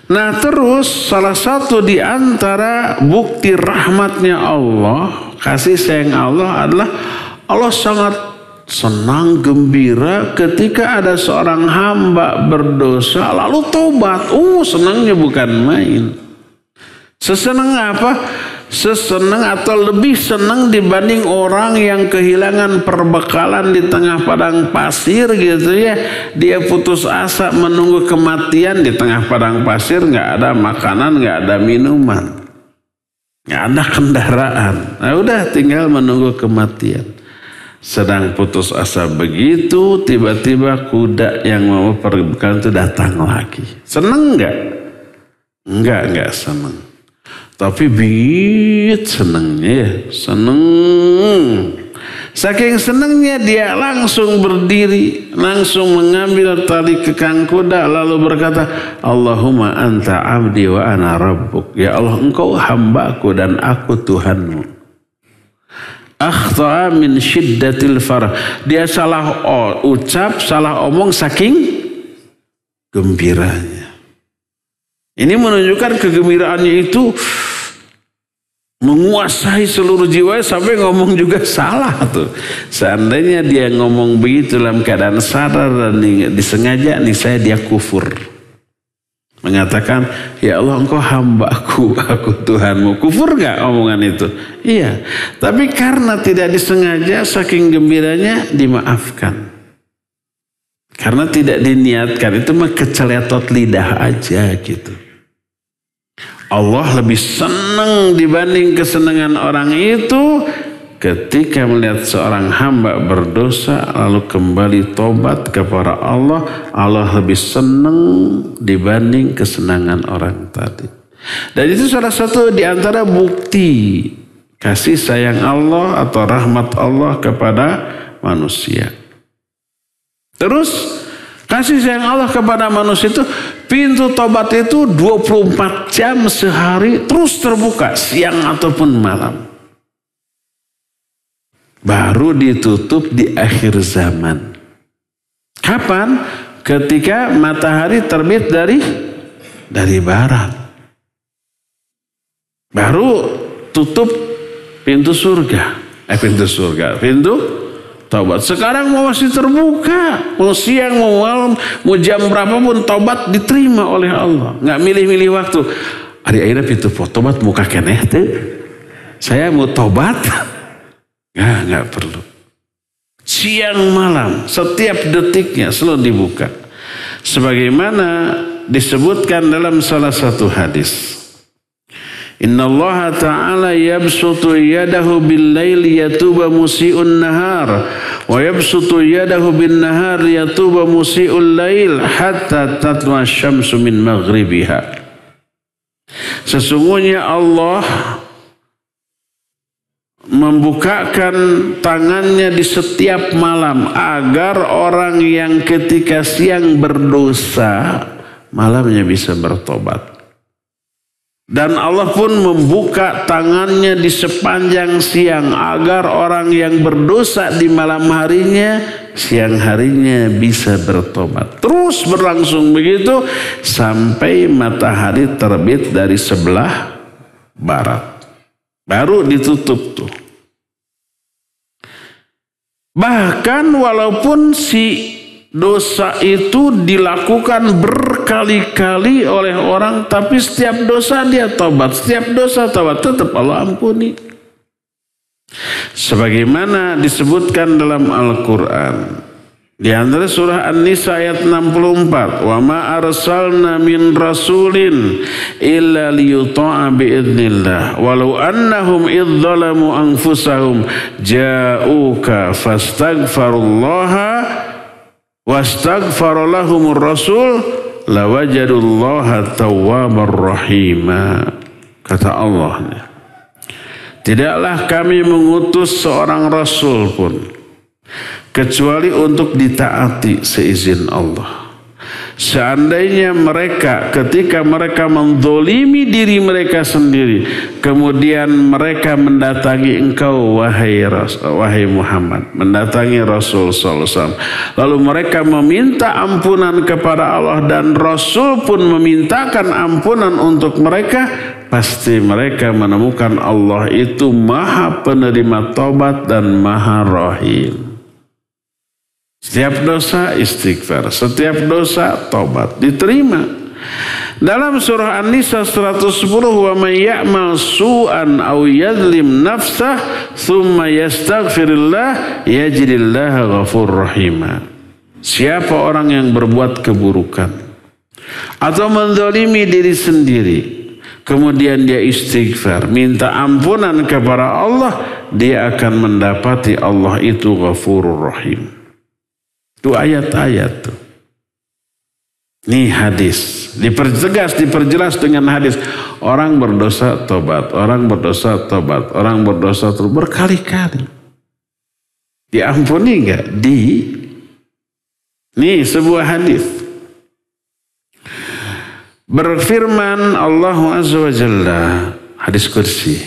Nah terus salah satu di antara bukti rahmatnya Allah, kasih sayang Allah adalah Allah sangat senang gembira ketika ada seorang hamba berdosa lalu tobat. Senangnya bukan main. Sesenang apa? Sesenang atau lebih senang dibanding orang yang kehilangan perbekalan di tengah padang pasir gitu ya. Dia putus asa menunggu kematian di tengah padang pasir, nggak ada makanan, nggak ada minuman, nggak ada kendaraan. Nah udah tinggal menunggu kematian. Sedang putus asa begitu, tiba-tiba kuda yang mau perbekalan itu datang lagi. Seneng nggak? Enggak seneng. Tapi bingit senengnya ya, seneng. Saking senengnya dia langsung berdiri, langsung mengambil tali kekang kuda lalu berkata, Allahumma anta abdi wa ana rabbuk. Ya Allah engkau hambaku dan aku Tuhanmu. Akhta'a min syiddatil farah. Dia salah ucap, salah omong saking gembiranya. Ini menunjukkan kegembiraannya itu menguasai seluruh jiwa sampai ngomong juga salah tuh. Seandainya dia ngomong begitu dalam keadaan sadar dan disengaja, nih saya dia kufur. Mengatakan, ya Allah engkau hambaku, aku Tuhanmu. Kufur gak omongan itu? Iya. Tapi karena tidak disengaja, saking gembiranya dimaafkan. Karena tidak diniatkan, itu mah keceletot lidah aja gitu. Allah lebih senang dibanding kesenangan orang itu ketika melihat seorang hamba berdosa lalu kembali tobat kepada Allah. Allah lebih senang dibanding kesenangan orang tadi. Dan itu salah satu di antara bukti kasih sayang Allah atau rahmat Allah kepada manusia. Terus kasih sayang Allah kepada manusia itu, pintu tobat itu 24 jam sehari terus terbuka, siang ataupun malam. Baru ditutup di akhir zaman. Kapan? Ketika matahari terbit dari barat. Baru tutup pintu surga. Pintu tobat. Sekarang masih terbuka. Mau siang, mau malam, mau jam berapapun tobat diterima oleh Allah. Nggak milih-milih waktu. Akhirnya pintu tobat muka keneh tuh. Saya mau tobat. Nggak perlu. Siang malam, setiap detiknya selalu dibuka. Sebagaimana disebutkan dalam salah satu hadis. Inna Allah Ta'ala yabsutu yadahu bil layli yatuba musi'un nahar wa yabsutu yadahu bin nahar yatuba musi'ul layl hatta tatwa syamsu min maghribiha. Sesungguhnya Allah membukakan tangannya di setiap malam agar orang yang ketika siang berdosa malamnya bisa bertobat. Dan Allah pun membuka tangannya di sepanjang siang agar orang yang berdosa di malam harinya, siang harinya bisa bertobat. Terus berlangsung begitu sampai matahari terbit dari sebelah barat. Baru ditutup tuh. Bahkan walaupun si dosa itu dilakukan berkali-kali oleh orang, tapi setiap dosa dia tobat, setiap dosa tobat, tetap Allah ampuni. Sebagaimana disebutkan dalam Al-Quran. Di antara surah An-Nisa ayat 64. Wa ma arsalna min rasulin illa liyuta'a bi'idnillah. Walau annahum idzalamu anfusahum ja'uka fastaghfarullaha wastaghfara lahumur rasul lawajadullaha tawwabar rahima. Kata Allah, tidaklah kami mengutus seorang rasul pun kecuali untuk ditaati seizin Allah. Seandainya mereka ketika mereka menzalimi diri mereka sendiri, kemudian mereka mendatangi engkau wahai Muhammad, mendatangi Rasul sallallahu alaihi wasallam, lalu mereka meminta ampunan kepada Allah dan Rasul pun memintakan ampunan untuk mereka, pasti mereka menemukan Allah itu Maha penerima taubat dan Maha Rahim. Setiap dosa istighfar, setiap dosa taubat diterima. Dalam surah An-Nisa 110, wa may ya'mal su'an aw yadhlim nafsah thumma yastaghfirillah yajidillaha ghafurur rahima. Siapa orang yang berbuat keburukan atau menzalimi diri sendiri, kemudian dia istighfar, minta ampunan kepada Allah, dia akan mendapati Allah itu Ghafurur Rahim. Itu ayat-ayat tuh. Ini hadis. Diperjelas dengan hadis. Orang berdosa tobat, orang berdosa tobat, orang berdosa terus berkali-kali. Diampuni enggak? Nih sebuah hadis. Berfirman Allah Azza wa Jalla, hadis kursi.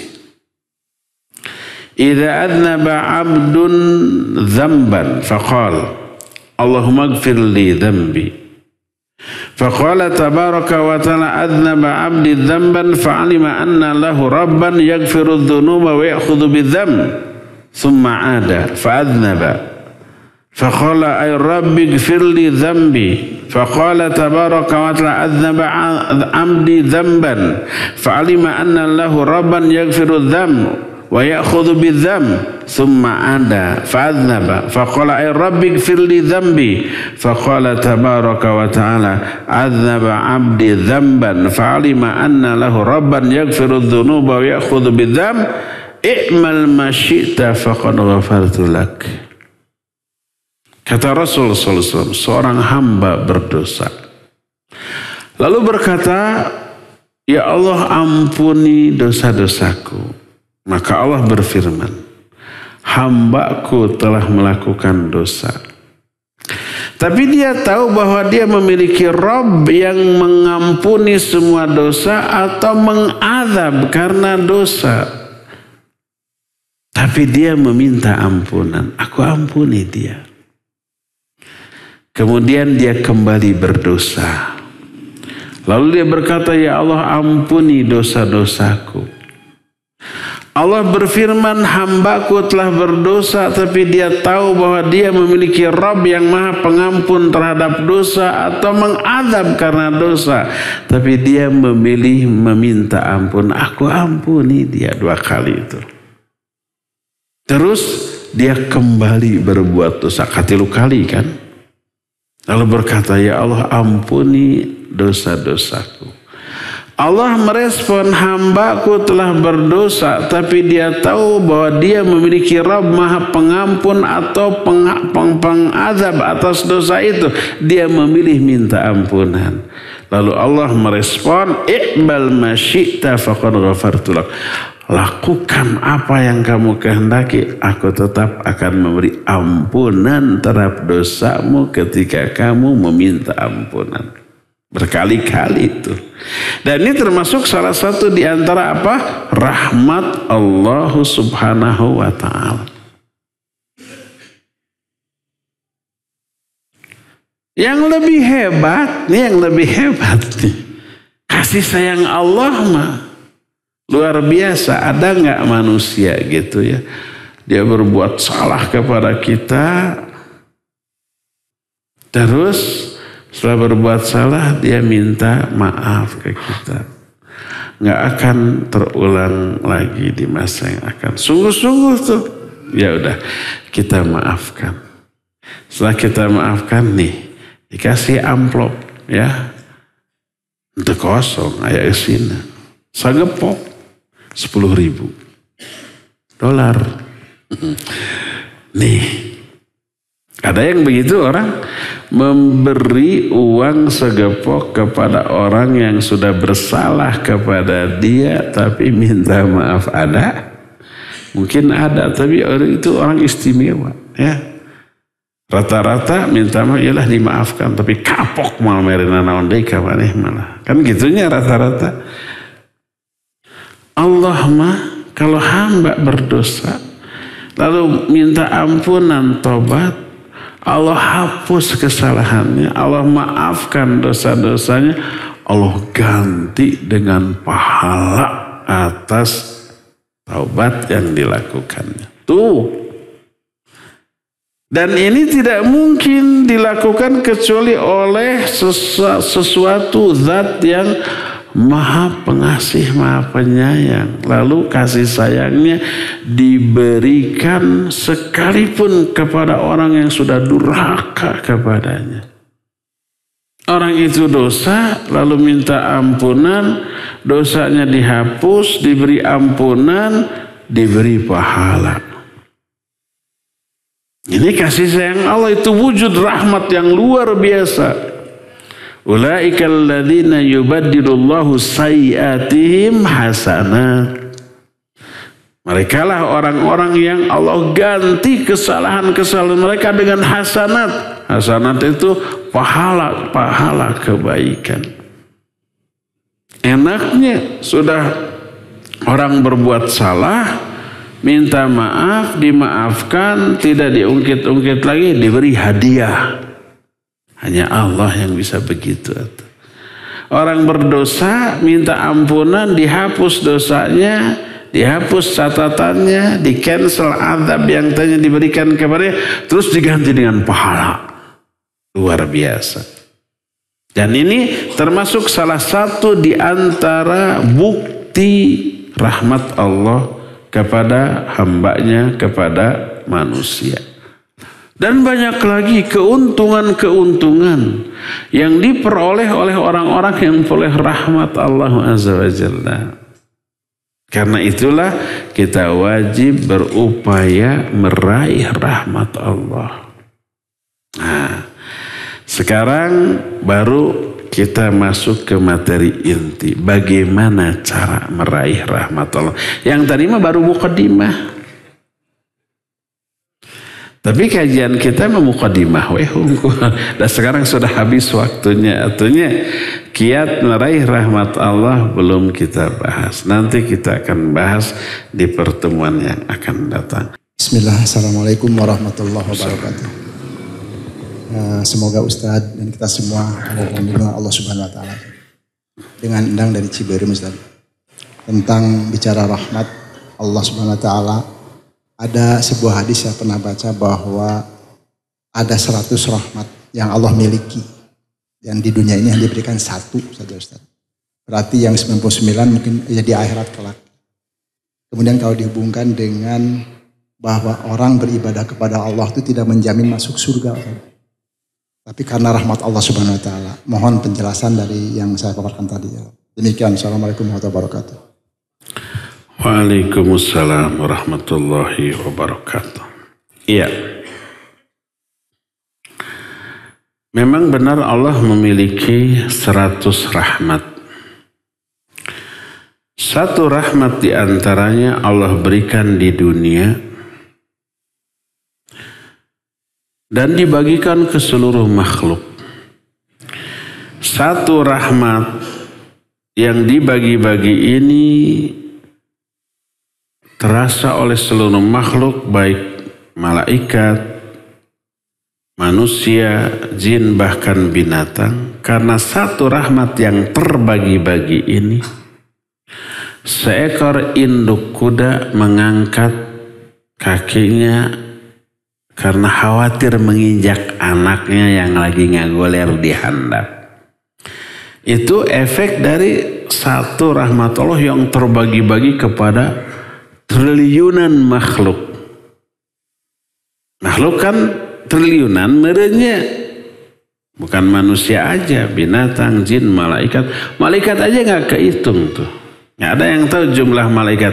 Idza adnaba 'abdun dzamban faqala Allahumma ighfir li dhanbi Faqala tabaraka wa ta'ala adznaba 'abdi dzamban fa'alima anna lahu rabban yaghfiru dzunuba wa ya'khudhu bidzamb thumma 'ada fa'adznaba faqala ay rabbi ighfirli dzambi faqala tabaraka wa ta'ala adznaba 'abdi dzamban fa'alima anna lahu rabban yaghfiru dzamb wa ya'khudhu bidzamb thumma 'ada fa'adznaba faqala ay rabbi ighfirli dzambi faqala tabaraka wa ta'ala adznaba 'abdi dzamban fa'alima anna lahu rabban yaghfiru dzunuba wa ya'khudhu bidzamb i'mal ma syi'ta faqad ghafartu lak. Kata Rasul sallallahu alaihi wasallam, seorang hamba berdosa lalu berkata, ya Allah ampuni dosa-dosaku. Maka Allah berfirman, hambaku telah melakukan dosa. Tapi dia tahu bahwa dia memiliki Rabb yang mengampuni semua dosa atau mengazab karena dosa. Tapi dia meminta ampunan. Aku ampuni dia. Kemudian dia kembali berdosa. Lalu dia berkata, ya Allah ampuni dosa-dosaku. Allah berfirman, hambaku telah berdosa, tapi dia tahu bahwa dia memiliki Rabb yang maha pengampun terhadap dosa atau mengazab karena dosa. Tapi dia memilih meminta ampun. Aku ampuni dia 2 kali itu. Terus dia kembali berbuat dosa 3 kali kan. Lalu berkata, ya Allah ampuni dosa-dosaku. Allah merespon, hambaku telah berdosa, tapi dia tahu bahwa dia memiliki Rabb maha pengampun atau pengazab atas dosa itu. Dia memilih minta ampunan. Lalu Allah merespon, iqbal ma syi'ta faqad ghafartu lak. Lakukan apa yang kamu kehendaki, aku tetap akan memberi ampunan terhadap dosamu ketika kamu meminta ampunan. Berkali-kali itu. Dan ini termasuk salah satu di antara apa? Rahmat Allah subhanahu wa ta'ala. Yang lebih hebat nih. Kasih sayang Allah mah luar biasa. Ada nggak manusia gitu ya? Dia berbuat salah kepada kita. Terus setelah berbuat salah, dia minta maaf ke kita. Nggak akan terulang lagi di masa yang akan. Sungguh-sungguh tuh. Ya udah, kita maafkan. Setelah kita maafkan nih, dikasih amplop ya. Untuk kosong, ayah isina. Sagepok, $10.000. Nih. Ada yang begitu orang memberi uang segepok kepada orang yang sudah bersalah kepada dia tapi minta maaf. Ada? Mungkin ada, tapi itu orang istimewa ya. Rata-rata minta maaf ialah dimaafkan, tapi kapok malah merena naon deui ka maneh malah. Kan gitunya rata-rata. Allah mah kalau hamba berdosa lalu minta ampunan, tobat, Allah hapus kesalahannya, Allah maafkan dosa-dosanya, Allah ganti dengan pahala atas taubat yang dilakukannya. Tuh. Dan ini tidak mungkin dilakukan kecuali oleh sesuatu zat yang maha pengasih, maha penyayang. Lalu kasih sayangnya diberikan sekalipun kepada orang yang sudah durhaka kepadanya. Orang itu dosa, lalu minta ampunan, dosanya dihapus, diberi ampunan, diberi pahala. Ini kasih sayang Allah, itu wujud rahmat yang luar biasa. Ulaika alladzina yubaddilullahu sayyi'atihim hasanat. Merekalah orang-orang yang Allah ganti kesalahan-kesalahan mereka dengan hasanat. Hasanat itu pahala kebaikan. Enaknya sudah orang berbuat salah, minta maaf, dimaafkan, tidak diungkit-ungkit lagi, diberi hadiah. Hanya Allah yang bisa begitu. Orang berdosa minta ampunan, dihapus dosanya, dihapus catatannya, di cancel azab yang tadinya diberikan kepadanya, terus diganti dengan pahala. Luar biasa. Dan ini termasuk salah satu di antara bukti rahmat Allah kepada hambanya, kepada manusia. Dan banyak lagi keuntungan-keuntungan yang diperoleh oleh orang-orang yang memperoleh rahmat Allah Azza wa Jalla. Karena itulah kita wajib berupaya meraih rahmat Allah. Nah, sekarang baru kita masuk ke materi inti. Bagaimana cara meraih rahmat Allah. Yang tadi mah baru muqaddimah. Tapi kajian kita memukadimah dan sekarang sudah habis waktunya. Artinya kiat meraih rahmat Allah belum kita bahas. Nanti kita akan bahas di pertemuan yang akan datang. Bismillah, assalamualaikum warahmatullahi wabarakatuh. Semoga Ustadz dan kita semua ada lindungan Allah Subhanahu Wa Taala. Dengan undang dari Ciberem Ustadz tentang bicara rahmat Allah Subhanahu Wa Taala. Ada sebuah hadis saya pernah baca bahwa ada 100 rahmat yang Allah miliki. Dan di dunia ini hanya diberikan 1 saja Ustaz. Berarti yang 99 mungkin ya di akhirat kelak. Kemudian kalau dihubungkan dengan bahwa orang beribadah kepada Allah itu tidak menjamin masuk surga. Ustaz. Tapi karena rahmat Allah Subhanahu Wa Taala. Mohon penjelasan dari yang saya paparkan tadi. Demikian. Assalamualaikum warahmatullahi wabarakatuh. Waalaikumsalam warahmatullahi wabarakatuh. Iya. Memang benar Allah memiliki 100 rahmat. Satu rahmat di antaranya Allah berikan di dunia dan dibagikan ke seluruh makhluk. Satu rahmat yang dibagi-bagi ini terasa oleh seluruh makhluk, baik malaikat, manusia, jin, bahkan binatang. Karena satu rahmat yang terbagi-bagi ini, seekor induk kuda mengangkat kakinya karena khawatir menginjak anaknya yang lagi ngagoler di handap. Itu efek dari satu rahmat Allah yang terbagi-bagi kepada triliunan makhluk. Makhluk kan triliunan merenya. Bukan manusia aja, binatang, jin, malaikat. Malaikat aja gak kehitung tuh. Gak ada yang tahu jumlah malaikat.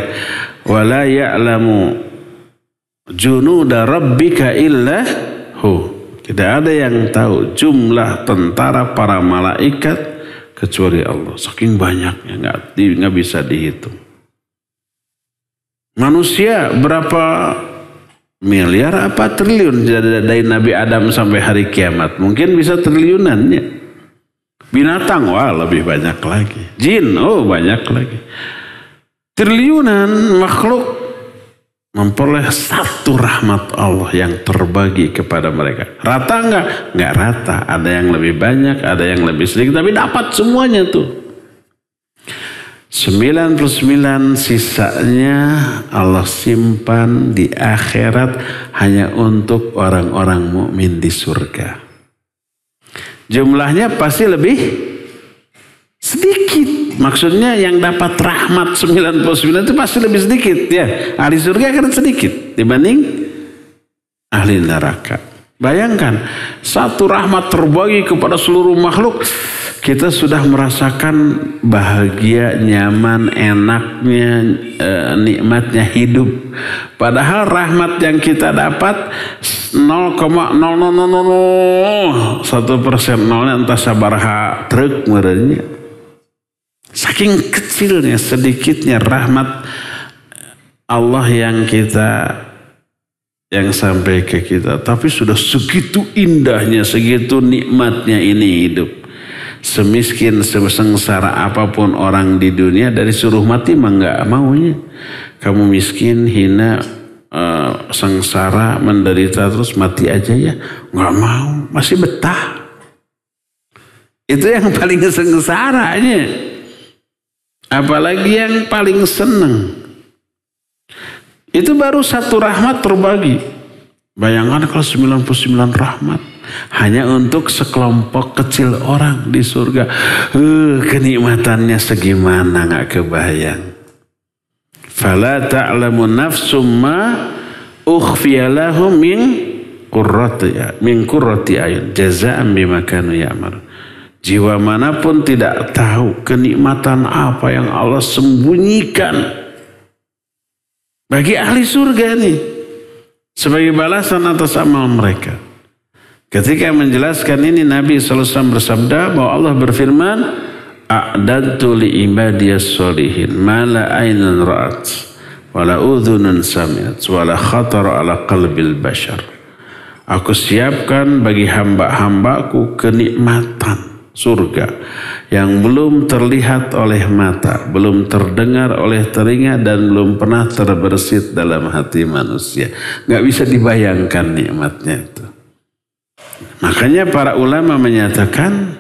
Wala ya'lamu junuda rabbika illa hu. Tidak ada yang tahu jumlah tentara para malaikat kecuali Allah. Saking banyaknya gak bisa dihitung. Manusia berapa miliar apa triliun dari Nabi Adam sampai hari kiamat. Mungkin bisa triliunannya. Binatang, wah lebih banyak lagi. Jin, oh banyak lagi. Triliunan makhluk memperoleh satu rahmat Allah yang terbagi kepada mereka. Rata enggak? Enggak rata. Ada yang lebih banyak, ada yang lebih sedikit. Tapi dapat semuanya tuh. 99 sisanya Allah simpan di akhirat hanya untuk orang-orang mukmin di surga. Jumlahnya pasti lebih sedikit. Maksudnya yang dapat rahmat 99 itu pasti lebih sedikit ya. Ahli surga kan sedikit dibanding ahli neraka. Bayangkan satu rahmat terbagi kepada seluruh makhluk. Kita sudah merasakan bahagia, nyaman, enaknya, nikmatnya hidup. Padahal rahmat yang kita dapat 0,0001%, nolnya entah sabaraha truk merenya. Saking kecilnya, sedikitnya rahmat Allah yang sampai ke kita. Tapi sudah segitu indahnya, segitu nikmatnya ini hidup. Semiskin, sesengsara apapun orang di dunia, dari suruh mati mah nggak maunya. Kamu miskin, hina, sengsara, menderita terus mati aja ya, nggak mau, masih betah. Itu yang paling sengsaranya. Apalagi yang paling seneng. Itu baru satu rahmat terbagi. Bayangkan kalau 99 rahmat. Hanya untuk sekelompok kecil orang di surga. Kenikmatannya segimana gak kebayang. Fala ta'lamu nafsum ma ukhfiya lahum min qurrati ayun jazaa'an bima kanu ya'malun. Jiwa manapun tidak tahu kenikmatan apa yang Allah sembunyikan bagi ahli surga nih sebagai balasan atas amal mereka. Ketika menjelaskan ini Nabi SAW bersabda bahwa Allah berfirman, a'dadtu li ibadiyas sholihin ma la aynun ra'at wa la udhunun sami'at wa la khatara ala qalbil bashar. Aku siapkan bagi hamba-hambaku kenikmatan surga yang belum terlihat oleh mata, belum terdengar oleh telinga, dan belum pernah terbersit dalam hati manusia. Gak bisa dibayangkan nikmatnya itu. Makanya para ulama menyatakan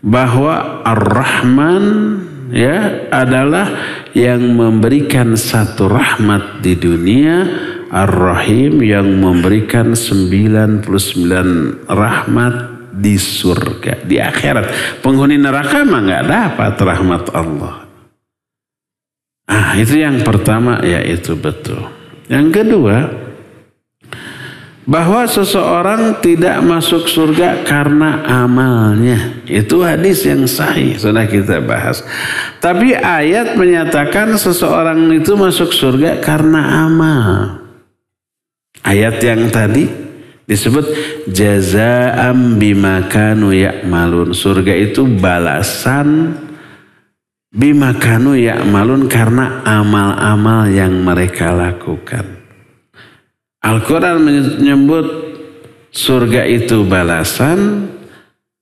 bahwa Ar-Rahman ya adalah yang memberikan satu rahmat di dunia, Ar-Rahim yang memberikan 99 rahmat di surga, di akhirat. Penghuni neraka mah nggak dapat rahmat Allah. Itu yang pertama, yaitu betul. Yang kedua, bahwa seseorang tidak masuk surga karena amalnya. Itu hadis yang sahih, sudah kita bahas. Tapi ayat menyatakan seseorang itu masuk surga karena amal. Ayat yang tadi disebut jazaa'an bima kanu ya'malun. Surga itu balasan bima kanu ya'malun karena amal-amal yang mereka lakukan. Al-Quran menyebut surga itu balasan.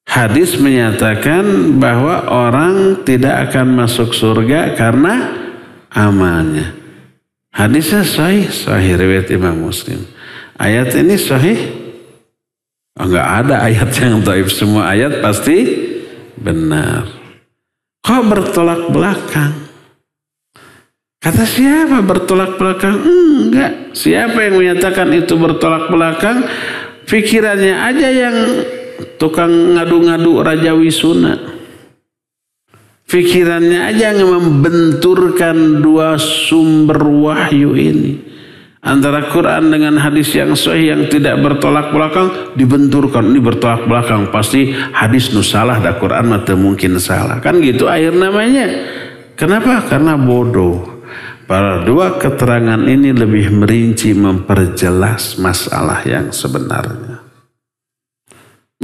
Hadis menyatakan bahwa orang tidak akan masuk surga karena amalnya. Hadisnya sahih riwayat Imam Muslim. Ayat ini sahih? Enggak ada ayat yang dhaif, semua ayat pasti benar. Kok bertolak belakang? Kata siapa bertolak belakang? Enggak. Siapa yang menyatakan itu bertolak belakang? Pikirannya aja yang tukang ngadu-ngadu Raja Wisuna. Pikirannya aja yang membenturkan dua sumber wahyu ini. Antara Quran dengan hadis yang sahih yang tidak bertolak belakang dibenturkan. Ini bertolak belakang, pasti hadis nu salah, dah Quran mah teu mungkin salah. Kan gitu akhir namanya. Kenapa? Karena bodoh. Para dua keterangan ini lebih merinci memperjelas masalah yang sebenarnya.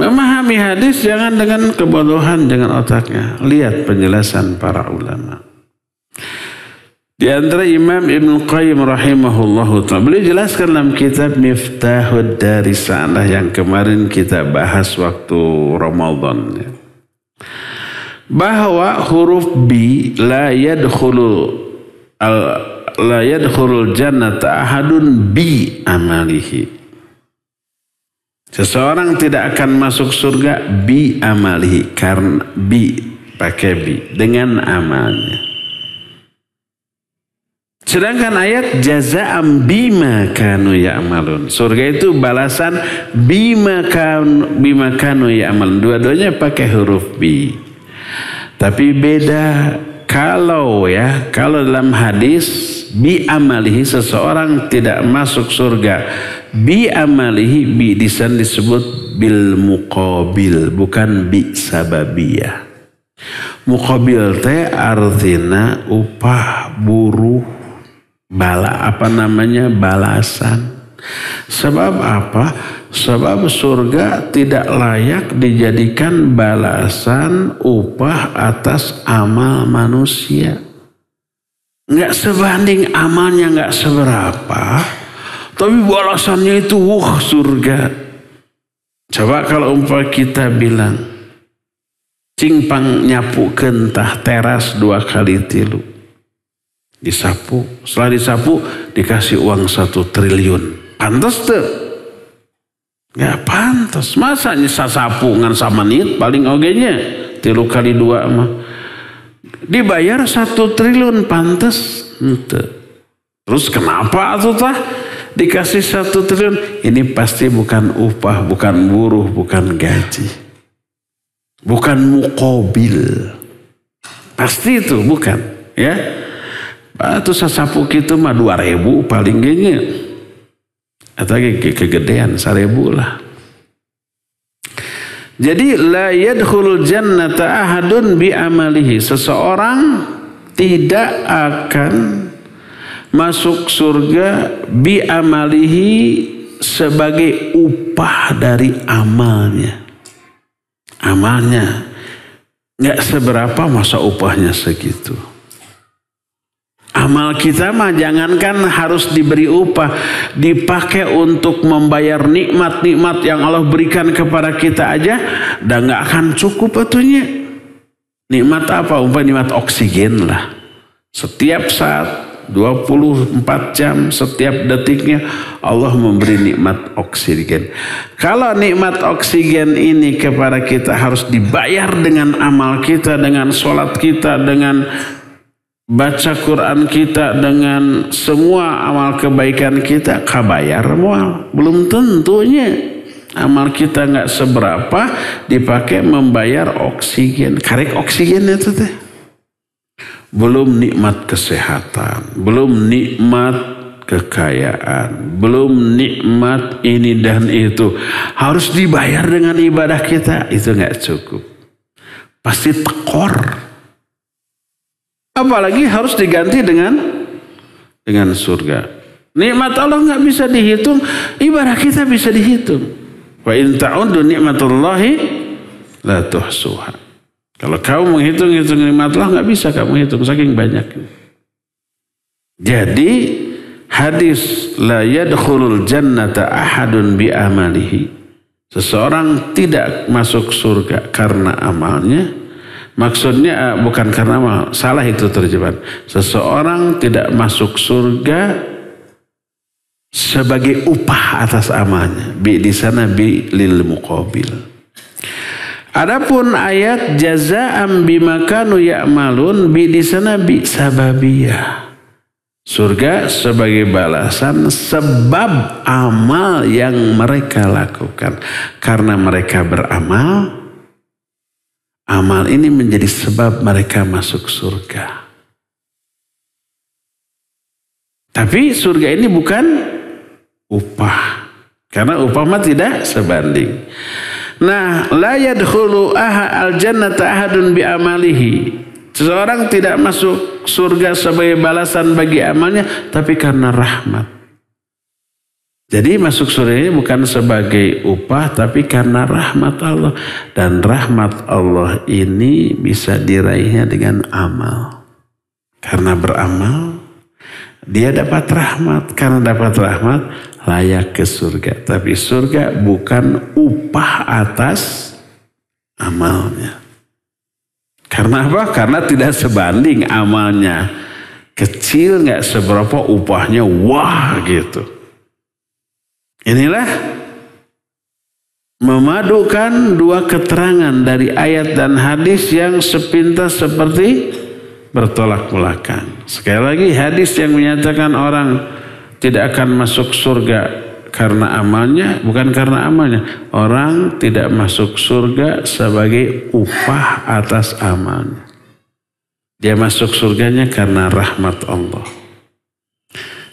Memahami hadis jangan dengan kebodohan, dengan otaknya. Lihat penjelasan para ulama. Di antara Imam Ibn Qayyim rahimahullahu ta'ala, beliau jelaskan dalam kitab Miftahud Daris Sa'adah yang kemarin kita bahas waktu Ramadan, bahwa huruf B la yadkhulul jannata ahadun bi amalihi. Seseorang tidak akan masuk surga bi amalihi, karena bi pakai bi dengan amalnya. Sedangkan ayat jazaa'an bima kanu ya'malun. Surga itu balasan bima kanu ya'malun. Dua-duanya pakai huruf bi. Tapi beda. Kalau dalam hadis bi amalihi, seseorang tidak masuk surga bi amalihi, bi di sana disebut bil muqabil, bukan bi sababiyah. Muqabil teh artinya upah, buruh, balasan. Sebab apa? Sebab surga tidak layak dijadikan balasan upah atas amal manusia. Nggak sebanding amalnya, nggak seberapa, tapi balasannya itu surga. Coba kalau umpah kita bilang cingpang nyapu kentah teras 2 kali 3 disapu, setelah disapu dikasih uang 1 triliun. Pantas tuh? Nggak pantas. Masa sasapu ngan samanit paling ogenya 3 kali 2 mah. Dibayar 1 triliun pantas. Terus kenapa atuh tah dikasih 1 triliun? Ini pasti bukan upah, bukan buruh, bukan gaji. Bukan muqabil. Pasti itu bukan, ya. Batu sasapu kitu mah 2.000 paling gengnya. Atau kegedean 1.000 lah. Jadi la yadkhulul jannata ahadun bi amalihi. Seseorang tidak akan masuk surga bi amalihi sebagai upah dari amalnya. Amalnya nggak seberapa, masa upahnya segitu. Amal kita mah jangankan harus diberi upah, dipakai untuk membayar nikmat-nikmat yang Allah berikan kepada kita aja, udah nggak akan cukup atunya. Nikmat apa? Nikmat oksigen lah. Setiap saat 24 jam setiap detiknya Allah memberi nikmat oksigen. Kalau nikmat oksigen ini kepada kita harus dibayar dengan amal kita, dengan sholat kita, dengan baca Quran kita, dengan semua amal kebaikan kita, kabayar mual. Belum tentunya. Amal kita nggak seberapa dipakai membayar oksigen. Karek oksigen itu teh. Belum nikmat kesehatan, belum nikmat kekayaan, belum nikmat ini dan itu. Harus dibayar dengan ibadah kita, itu nggak cukup. Pasti tekor. Apalagi harus diganti dengan surga. Nikmat Allah nggak bisa dihitung, ibadah kita bisa dihitung. Wa in ta'uddu nikmatullahi la tuhsuha. Kalau kamu menghitung nikmat Allah, nggak bisa kamu hitung, saking banyak. Jadi hadis la yadkhulul jannata ahadun bi amalihi. Seseorang tidak masuk surga karena amalnya. Maksudnya bukan karena amal, salah itu terjemahan. Seseorang tidak masuk surga sebagai upah atas amalnya. Bi di sana bi lil muqabil. Adapun ayat jazaa'an bima kanu ya'malun bi di sana bi sababiyah. Surga sebagai balasan sebab amal yang mereka lakukan. Karena mereka beramal, amal ini menjadi sebab mereka masuk surga. Tapi surga ini bukan upah. Karena upah mah tidak sebanding. Nah, la yadkhulu al-jannata ahadun bi amalihi. Seseorang tidak masuk surga sebagai balasan bagi amalnya, tapi karena rahmat. Jadi masuk surga ini bukan sebagai upah, tapi karena rahmat Allah. Dan rahmat Allah ini bisa diraihnya dengan amal. Karena beramal, dia dapat rahmat. Karena dapat rahmat, layak ke surga. Tapi surga bukan upah atas amalnya. Karena apa? Karena tidak sebanding amalnya. Kecil nggak seberapa, upahnya wah gitu. Inilah memadukan dua keterangan dari ayat dan hadis yang sepintas seperti bertolak belakang. Sekali lagi, hadis yang menyatakan orang tidak akan masuk surga karena amalnya, bukan karena amalnya. Orang tidak masuk surga sebagai upah atas amalnya. Dia masuk surganya karena rahmat Allah.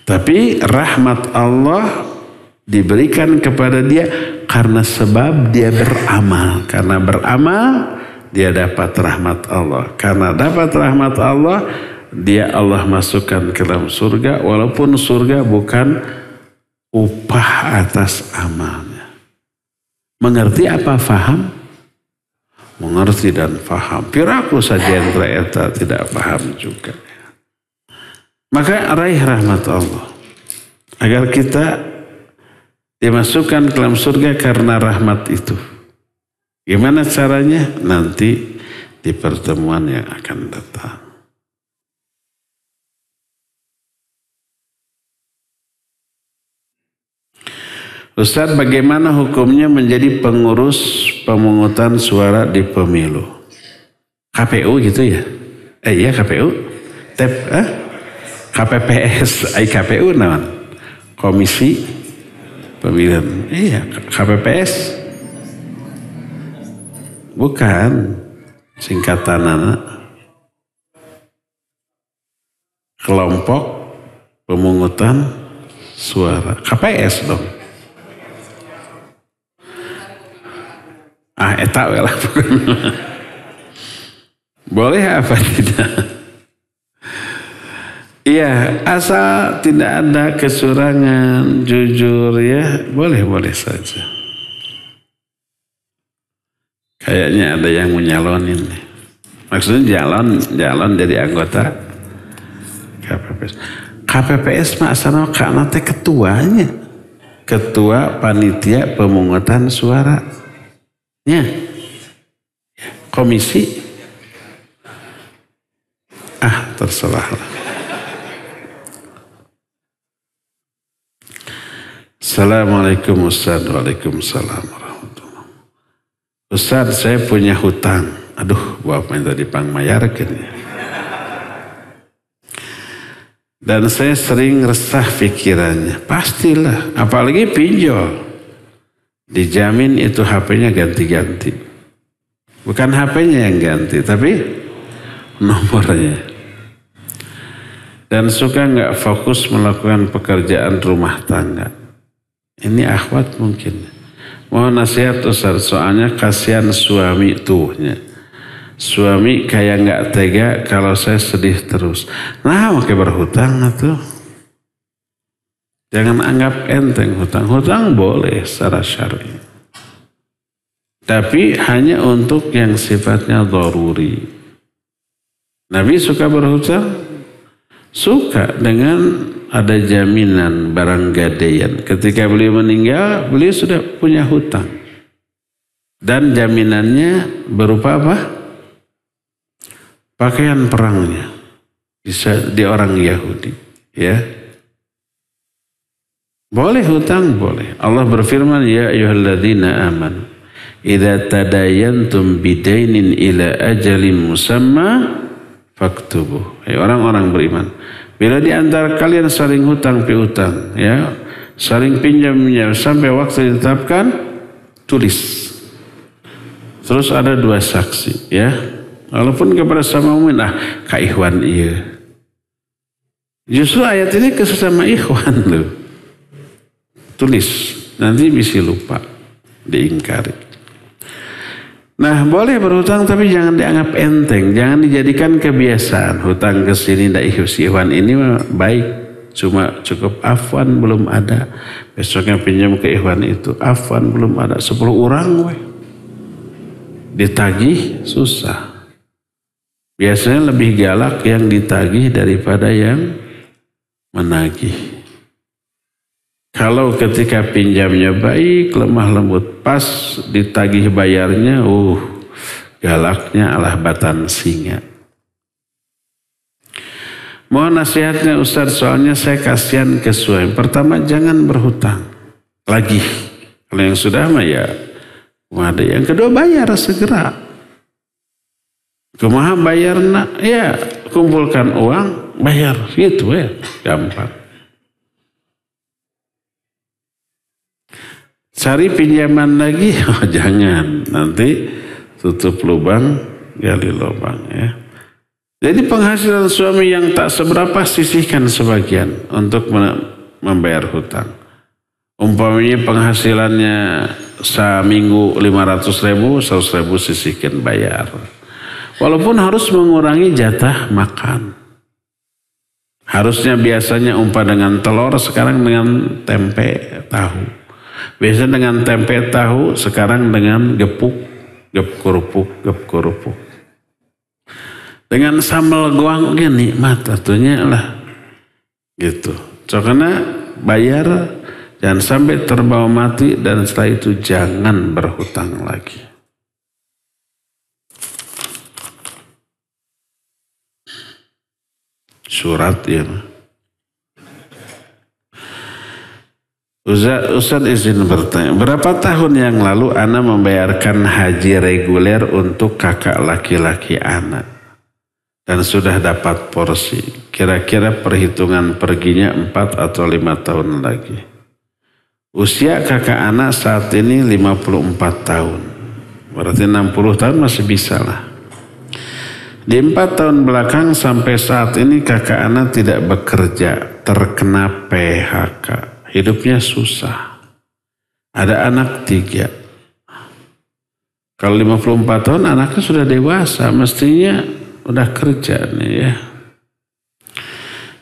Tapi rahmat Allah diberikan kepada dia karena sebab dia beramal. Karena beramal, dia dapat rahmat Allah. Karena dapat rahmat Allah, dia Allah masukkan ke dalam surga, walaupun surga bukan upah atas amalnya. Mengerti apa? Faham? Mengerti dan faham. Piraku saja yang ternyata tidak paham juga. Maka raih rahmat Allah. Agar kita dimasukkan ke dalam surga karena rahmat itu. Gimana caranya? Nanti di pertemuan yang akan datang. Ustadz, bagaimana hukumnya menjadi pengurus pemungutan suara di pemilu? KPU gitu ya? Iya KPU. KPPS, KPU naon? Komisi Pemilihan. Iya, KPPS. Bukan singkatan anak. Kelompok pemungutan suara. KPS dong. Eta lah. Boleh apa tidak? Iya, asal tidak ada kecurangan, jujur ya, boleh-boleh saja. Kayaknya ada yang menyalonin. Maksudnya jalan jadi anggota KPPS. KPPS mah asal karena teh ketuanya. Ketua panitia pemungutan suara. Ya. Komisi. Terserahlah. Assalamualaikum Ustaz. Waalaikumsalam warahmatullahi. Ustaz, saya punya hutang. Aduh, bapak minta dipangmayarkan ya. Dan saya sering resah pikirannya. Pastilah, apalagi pinjol. Dijamin itu HP-nya ganti-ganti. Bukan HP-nya yang ganti, tapi nomornya. Dan suka nggak fokus melakukan pekerjaan rumah tangga. Ini akhwat mungkin. Mohon nasihat Ustaz, soalnya kasihan suami tuhnya. Suami kayak nggak tega kalau saya sedih terus. Nah, makai berhutang tuh. Jangan anggap enteng hutang. Hutang boleh secara syar'i. Tapi hanya untuk yang sifatnya daruri. Nabi suka berhutang? Suka dengan ada jaminan barang gadaian. Ketika beliau meninggal, beliau sudah punya hutang. Dan jaminannya berupa apa? Pakaian perangnya. Bisa di orang Yahudi. Ya. Boleh hutang? Boleh. Allah berfirman, Ya ayyuhalladzina amanu. Idza tadayantum bidainin ila ajalin musamma faktubuh. Hai orang-orang beriman. Bila di antara kalian saling hutang piutang, ya, saling pinjam sampai waktu ditetapkan, tulis. Terus ada 2 saksi, ya. Walaupun kepada sama mukmin, ka ikhwan iya. Justru ayat ini ke sesama ikhwan loh. Tulis, nanti bisa lupa, diingkari. Nah, boleh berhutang tapi jangan dianggap enteng, jangan dijadikan kebiasaan. Hutang ke sini ndak ikhwan ini baik, cuma cukup afwan belum ada. Besoknya pinjam ke ikhwan itu, afwan belum ada. 10 orang ditagih susah. Biasanya lebih galak yang ditagih daripada yang menagih. Kalau ketika pinjamnya baik, lemah lembut, pas ditagih bayarnya, galaknya alah batan singa. Mohon nasihatnya Ustaz, soalnya saya kasihan ke suami. Pertama, jangan berhutang lagi. Kalau yang sudah mah ya, ada. Yang kedua, bayar segera. Kumaha bayarna? Ya, kumpulkan uang, bayar. Gitu ya, gampang. Cari pinjaman lagi, jangan. Nanti tutup lubang, gali lubang ya. Jadi penghasilan suami yang tak seberapa sisihkan sebagian untuk membayar hutang. Umpamanya penghasilannya seminggu 500.000, 100.000 sisihkan bayar. Walaupun harus mengurangi jatah makan. Harusnya biasanya dengan telur, sekarang dengan tempe tahu. Biasanya dengan tempe tahu, sekarang dengan gep kerupuk. Dengan sambal goang nikmat atunya lah. Gitu. Karena bayar, jangan sampai terbawa mati, dan setelah itu jangan berhutang lagi. Surat ya. Ustaz izin bertanya, berapa tahun yang lalu Ana membayarkan haji reguler untuk kakak laki-laki Ana dan sudah dapat porsi. Kira-kira perhitungan perginya 4 atau 5 tahun lagi. Usia kakak Ana saat ini 54 tahun. Berarti 60 tahun masih bisa lah. Di 4 tahun belakang sampai saat ini kakak Ana tidak bekerja, terkena PHK. Hidupnya susah. Ada anak 3. Kalau 54 tahun anaknya sudah dewasa, mestinya udah kerja nih ya.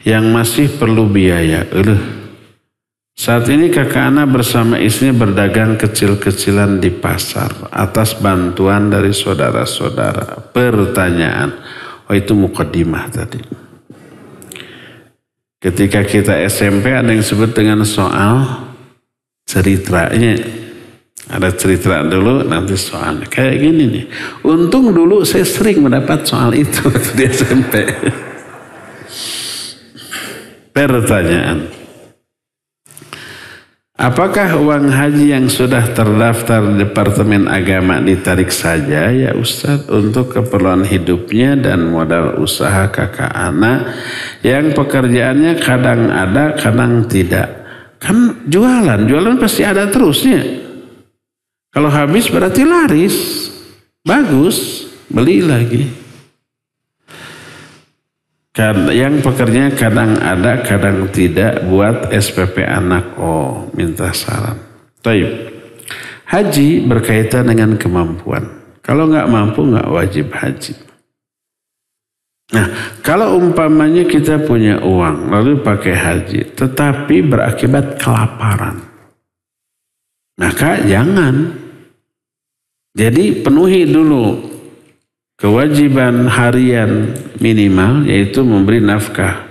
Yang masih perlu biaya. Saat ini kakak Ana bersama istrinya berdagang kecil-kecilan di pasar atas bantuan dari saudara-saudara. Pertanyaan, itu mukaddimah tadi. Ketika kita SMP ada yang disebut dengan soal ceritanya. Ada cerita dulu, nanti soalnya. Kayak gini nih. Untung dulu saya sering mendapat soal itu di SMP. Pertanyaan. Apakah uang haji yang sudah terdaftar di Departemen Agama ditarik saja ya Ustaz untuk keperluan hidupnya dan modal usaha kakak Ana yang pekerjaannya kadang ada kadang tidak. Kan jualan pasti ada terusnya. Kalau habis berarti laris, bagus, beli lagi. Yang pekerjanya kadang ada, kadang tidak buat SPP anak. Oh, minta saran. Taib. Haji berkaitan dengan kemampuan. Kalau nggak mampu nggak wajib haji. Nah, kalau umpamanya kita punya uang lalu pakai haji, tetapi berakibat kelaparan, maka jangan. Jadi penuhi dulu kewajiban harian minimal, yaitu memberi nafkah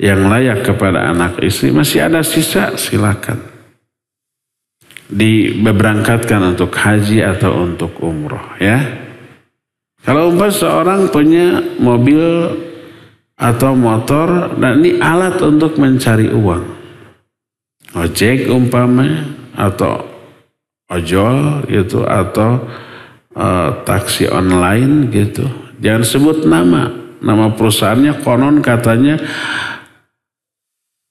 yang layak kepada anak istri. Masih ada sisa, silakan diberangkatkan untuk haji atau untuk umroh ya. Kalau seorang punya mobil atau motor dan ini alat untuk mencari uang, ojek umpamanya atau ojol gitu atau taksi online gitu. Jangan sebut nama perusahaannya, konon katanya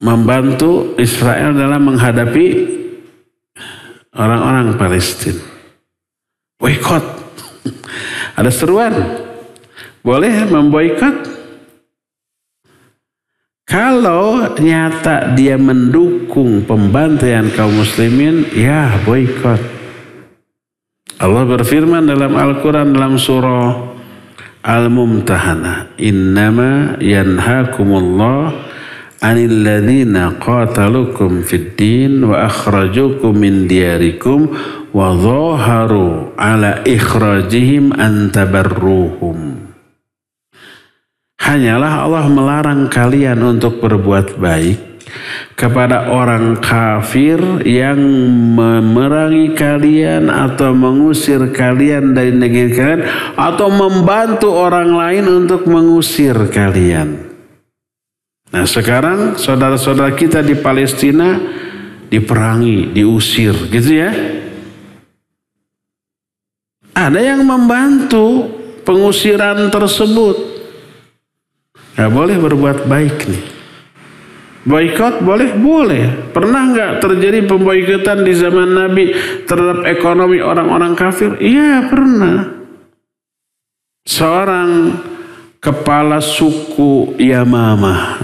membantu Israel dalam menghadapi orang-orang Palestina. Boykot. Ada seruan. Boleh memboikot. Kalau nyata dia mendukung pembantaian kaum muslimin, ya boykot. Allah berfirman dalam Al-Quran dalam surah Al-Mumtahanah, innama yanhakumullah anil ladhina qatalukum fid din wa akhrajukum min diyarikum wa zaharu ala ikhrajihim an tabarruhum. Hanyalah Allah melarang kalian untuk berbuat baik kepada orang kafir yang memerangi kalian atau mengusir kalian dari negeri kalian atau membantu orang lain untuk mengusir kalian. Nah sekarang saudara-saudara kita di Palestina diperangi, diusir gitu ya. Ada yang membantu pengusiran tersebut. Gak boleh berbuat baik nih. Boykot boleh? Boleh. Pernah nggak terjadi pemboikotan di zaman Nabi terhadap ekonomi orang-orang kafir? Iya pernah. Seorang kepala suku Yamamah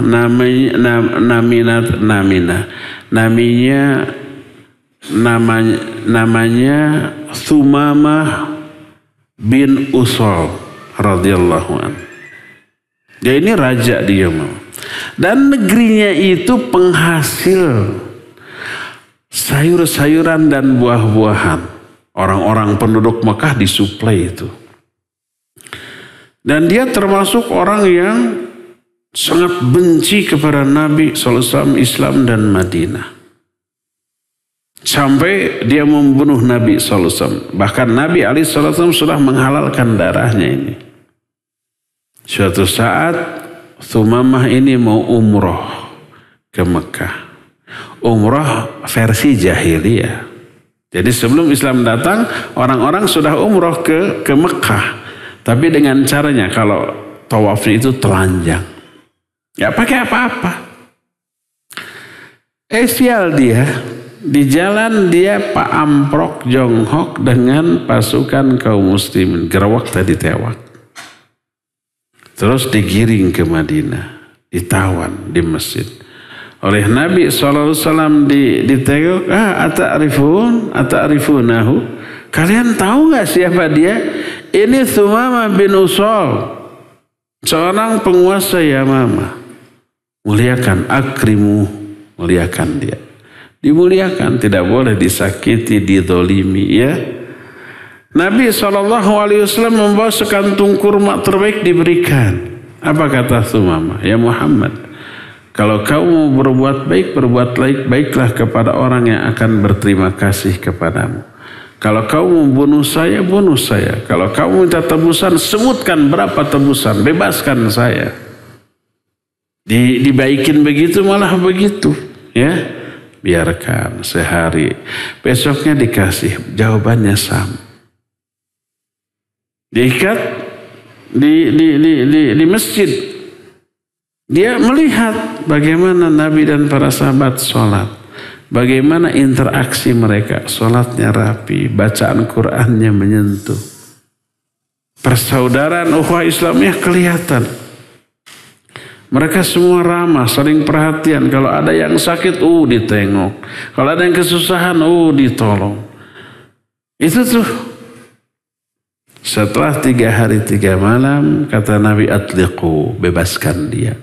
namanya Thumamah bin Usal radhiyallahu anhu. Dia ini raja di Yamamah. Dan negerinya itu penghasil sayur-sayuran dan buah-buahan. Orang-orang penduduk Mekah disuplai itu. Dan dia termasuk orang yang sangat benci kepada Nabi SAW, Islam dan Madinah. Sampai dia membunuh Nabi SAW. Bahkan Nabi SAW sudah menghalalkan darahnya ini. Suatu saat Thumamah ini mau umroh ke Mekah. umroh versi jahiliyah. Jadi sebelum Islam datang, orang-orang sudah umroh ke Mekah. Tapi dengan caranya kalau tawafnya itu telanjang. Gak pakai apa-apa. Sial dia. Di jalan dia Pak Amprok jonghok dengan pasukan kaum muslimin. Gerawak tadi tewak. Terus digiring ke Madinah. Ditawan di masjid. Oleh Nabi SAW ditegok. Ata'rifunahu. Kalian tahu gak siapa dia? Ini Thumamah bin Usal. Seorang penguasa Yamamah. Muliakan, akrimu. Muliakan dia. Dimuliakan, tidak boleh disakiti, didolimi, ya. Nabi SAW membawa sekantung kurma terbaik diberikan. Apa kata Thumamah? Ya Muhammad, kalau kau mau berbuat baik, berbuat baiklah kepada orang yang akan berterima kasih kepadamu. Kalau kau mau bunuh saya, bunuh saya. Kalau kau minta tebusan, sebutkan berapa tebusan, bebaskan saya. Dibaikin begitu malah begitu, ya. Biarkan sehari, besoknya dikasih jawabannya sama. Diikat di masjid. Dia melihat bagaimana Nabi dan para sahabat sholat. Bagaimana interaksi mereka. Sholatnya rapi, bacaan Qur'annya menyentuh. Persaudaraan ukhuwah Islamiyah kelihatan. Mereka semua ramah, saling perhatian. Kalau ada yang sakit, ditengok. Kalau ada yang kesusahan, ditolong. Itu tuh. Setelah 3 hari 3 malam, kata Nabi, atliqu, bebaskan dia.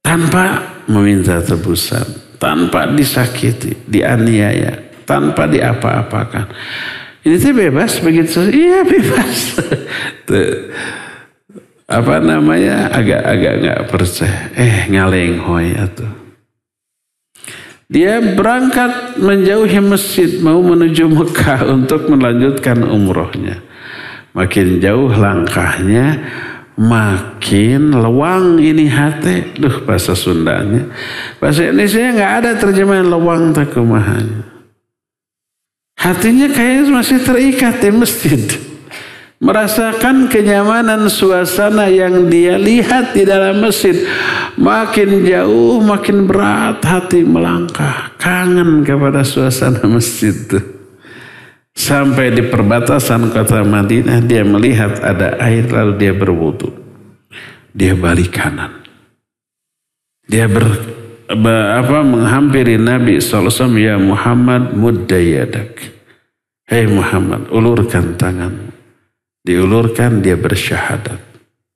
Tanpa meminta tebusan, tanpa disakiti, dianiaya, tanpa diapa-apakan. Ini tuh bebas begitu? Iya bebas. Apa namanya, agak nggak percaya, ngaleng hoy atuh. Dia berangkat menjauhi masjid, mau menuju Mekah untuk melanjutkan umrohnya. Makin jauh langkahnya, makin lewang ini hati. Bahasa Sundanya. Bahasa Indonesia nggak ada terjemahan lewang takumahannya. Hatinya kayaknya masih terikat di masjid. Merasakan kenyamanan suasana yang dia lihat di dalam masjid. Makin jauh, makin berat hati melangkah. Kangen kepada suasana masjid itu. Sampai di perbatasan kota Madinah, dia melihat ada air, lalu dia berwudu. Dia balik kanan. Dia menghampiri Nabi SAW. Ya Muhammad, muddayadak. Hei Muhammad, ulurkan tanganmu. Diulurkan, dia bersyahadat,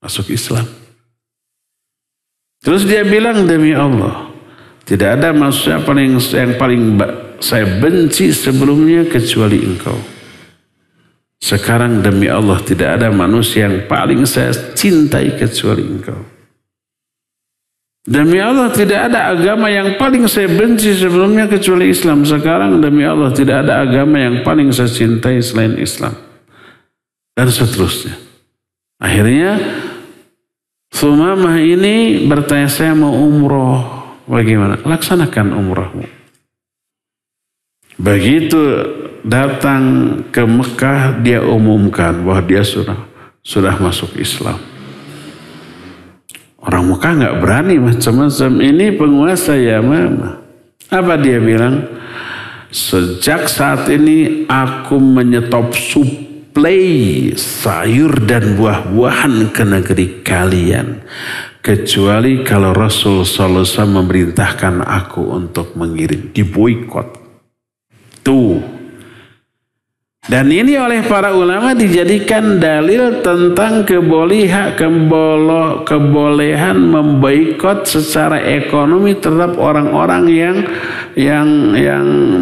masuk Islam. Terus dia bilang, demi Allah, tidak ada manusia yang paling saya benci sebelumnya kecuali engkau. Sekarang demi Allah tidak ada manusia yang paling saya cintai kecuali engkau. Demi Allah tidak ada agama yang paling saya benci sebelumnya kecuali Islam. Sekarang demi Allah tidak ada agama yang paling saya cintai selain Islam. Dan seterusnya. Akhirnya Thumamah ini bertanya, saya mau umroh. Bagaimana? Laksanakan umrohmu. Begitu datang ke Mekah, dia umumkan bahwa dia sudah masuk Islam. Orang Mekah nggak berani macam-macam. Ini penguasa Yamamah. Apa dia bilang? Sejak saat ini aku menyetop suplai sayur dan buah-buahan ke negeri kalian. Kecuali kalau Rasul SAW memerintahkan aku untuk mengirim. Diboikot. Tuh. Dan ini oleh para ulama dijadikan dalil tentang kebolehan memboikot secara ekonomi terhadap orang-orang yang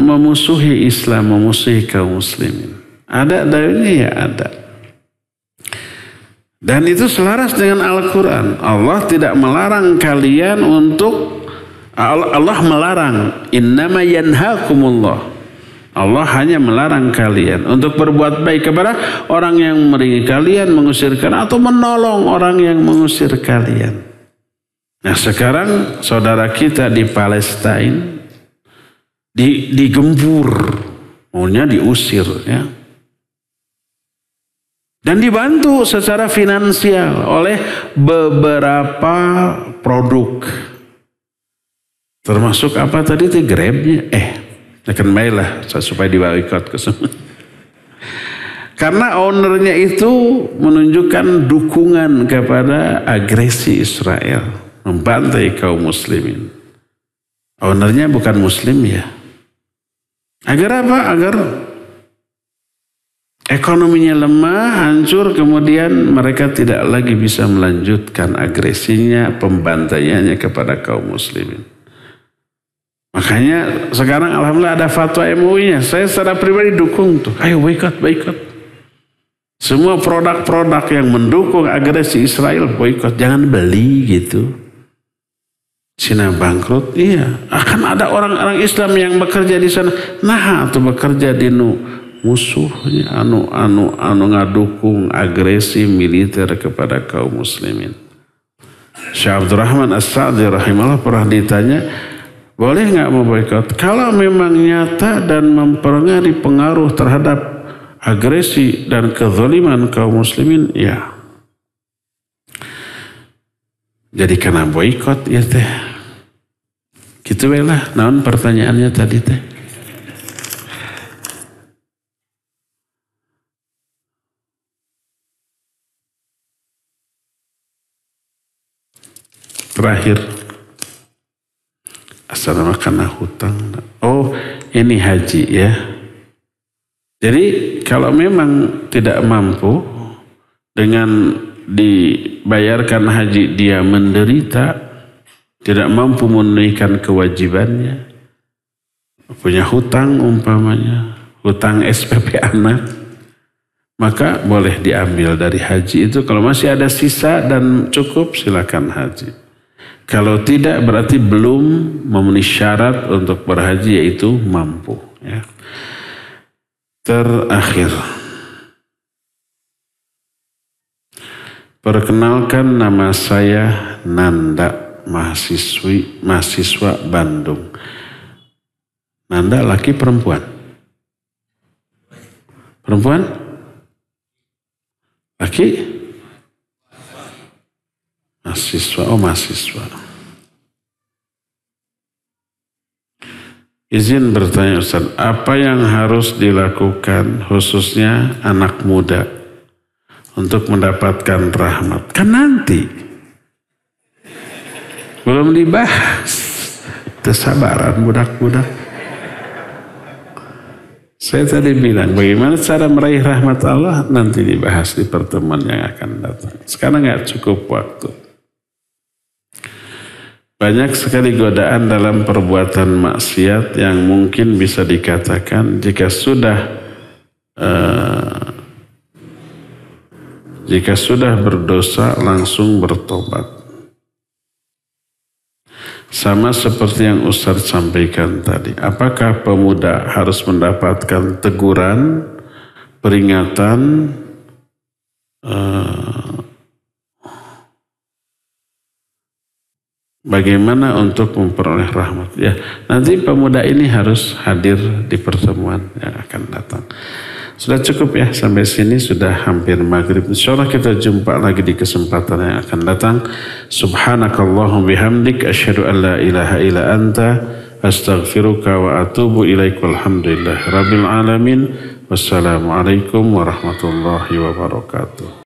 memusuhi Islam, memusuhi kaum muslimin. Ada dalilnya? Ya ada. Dan itu selaras dengan Al-Quran. Allah tidak melarang kalian untuk, Allah melarang, innama yanhakumullah. Allah hanya melarang kalian untuk berbuat baik kepada orang yang meringis kalian, mengusir kalian, atau menolong orang yang mengusir kalian. Nah sekarang saudara kita di Palestina digempur, maunya diusir ya. Dan dibantu secara finansial oleh beberapa produk. Termasuk apa tadi itu Grabnya. Akan baiklah supaya diboikot ke semua. Karena ownernya itu menunjukkan dukungan kepada agresi Israel. Membantai kaum muslimin. Ownernya bukan muslim ya. Agar apa? Agar ekonominya lemah, hancur, kemudian mereka tidak lagi bisa melanjutkan agresinya, pembantaiannya kepada kaum muslimin. Makanya sekarang alhamdulillah ada fatwa MUI-nya. Saya secara pribadi dukung tuh. Ayo boikot. Semua produk-produk yang mendukung agresi Israel boikot. Jangan beli gitu. Cina bangkrut, iya. Akan ada orang-orang Islam yang bekerja di sana. Nah, atau bekerja di musuhnya anu ngadukung agresi militer kepada kaum muslimin. Syekh Abdurrahman As-Sa'di rahimahullah pernah ditanya, boleh nggak memboikot? Kalau memang nyata dan mempengaruhi pengaruh terhadap agresi dan kezaliman kaum muslimin, ya. Jadi kena boikot ya teh. Gitu lah, naon pertanyaannya tadi teh. Terakhir, asal karena hutang. Oh, ini haji ya. Jadi kalau memang tidak mampu dengan dibayarkan haji dia menderita, tidak mampu menunaikan kewajibannya, punya hutang umpamanya, hutang SPP anak, maka boleh diambil dari haji itu. Kalau masih ada sisa dan cukup silakan haji. Kalau tidak berarti belum memenuhi syarat untuk berhaji yaitu mampu. Ya. Terakhir, perkenalkan nama saya Nanda, mahasiswa Bandung. Nanda laki perempuan? Perempuan? Laki? Mahasiswa, oh mahasiswa. Izin bertanya Ustaz, apa yang harus dilakukan khususnya anak muda untuk mendapatkan rahmat? Kan nanti. Belum dibahas. Kesabaran budak-budak. Saya tadi bilang bagaimana cara meraih rahmat Allah nanti dibahas di pertemuan yang akan datang. Sekarang nggak cukup waktu. Banyak sekali godaan dalam perbuatan maksiat yang mungkin bisa dikatakan jika sudah berdosa langsung bertobat. Sama seperti yang Ustaz sampaikan tadi. Apakah pemuda harus mendapatkan teguran, peringatan, bagaimana untuk memperoleh rahmat? Ya, nanti pemuda ini harus hadir di pertemuan yang akan datang. Sudah cukup ya, sampai sini sudah hampir maghrib. Insyaallah kita jumpa lagi di kesempatan yang akan datang. Subhanakallahumma bihamdik asyhadu an la ilaha illa anta astaghfiruka wa atubu ilaik. Walhamdulillah rabbil alamin. Wassalamualaikum warahmatullahi wabarakatuh.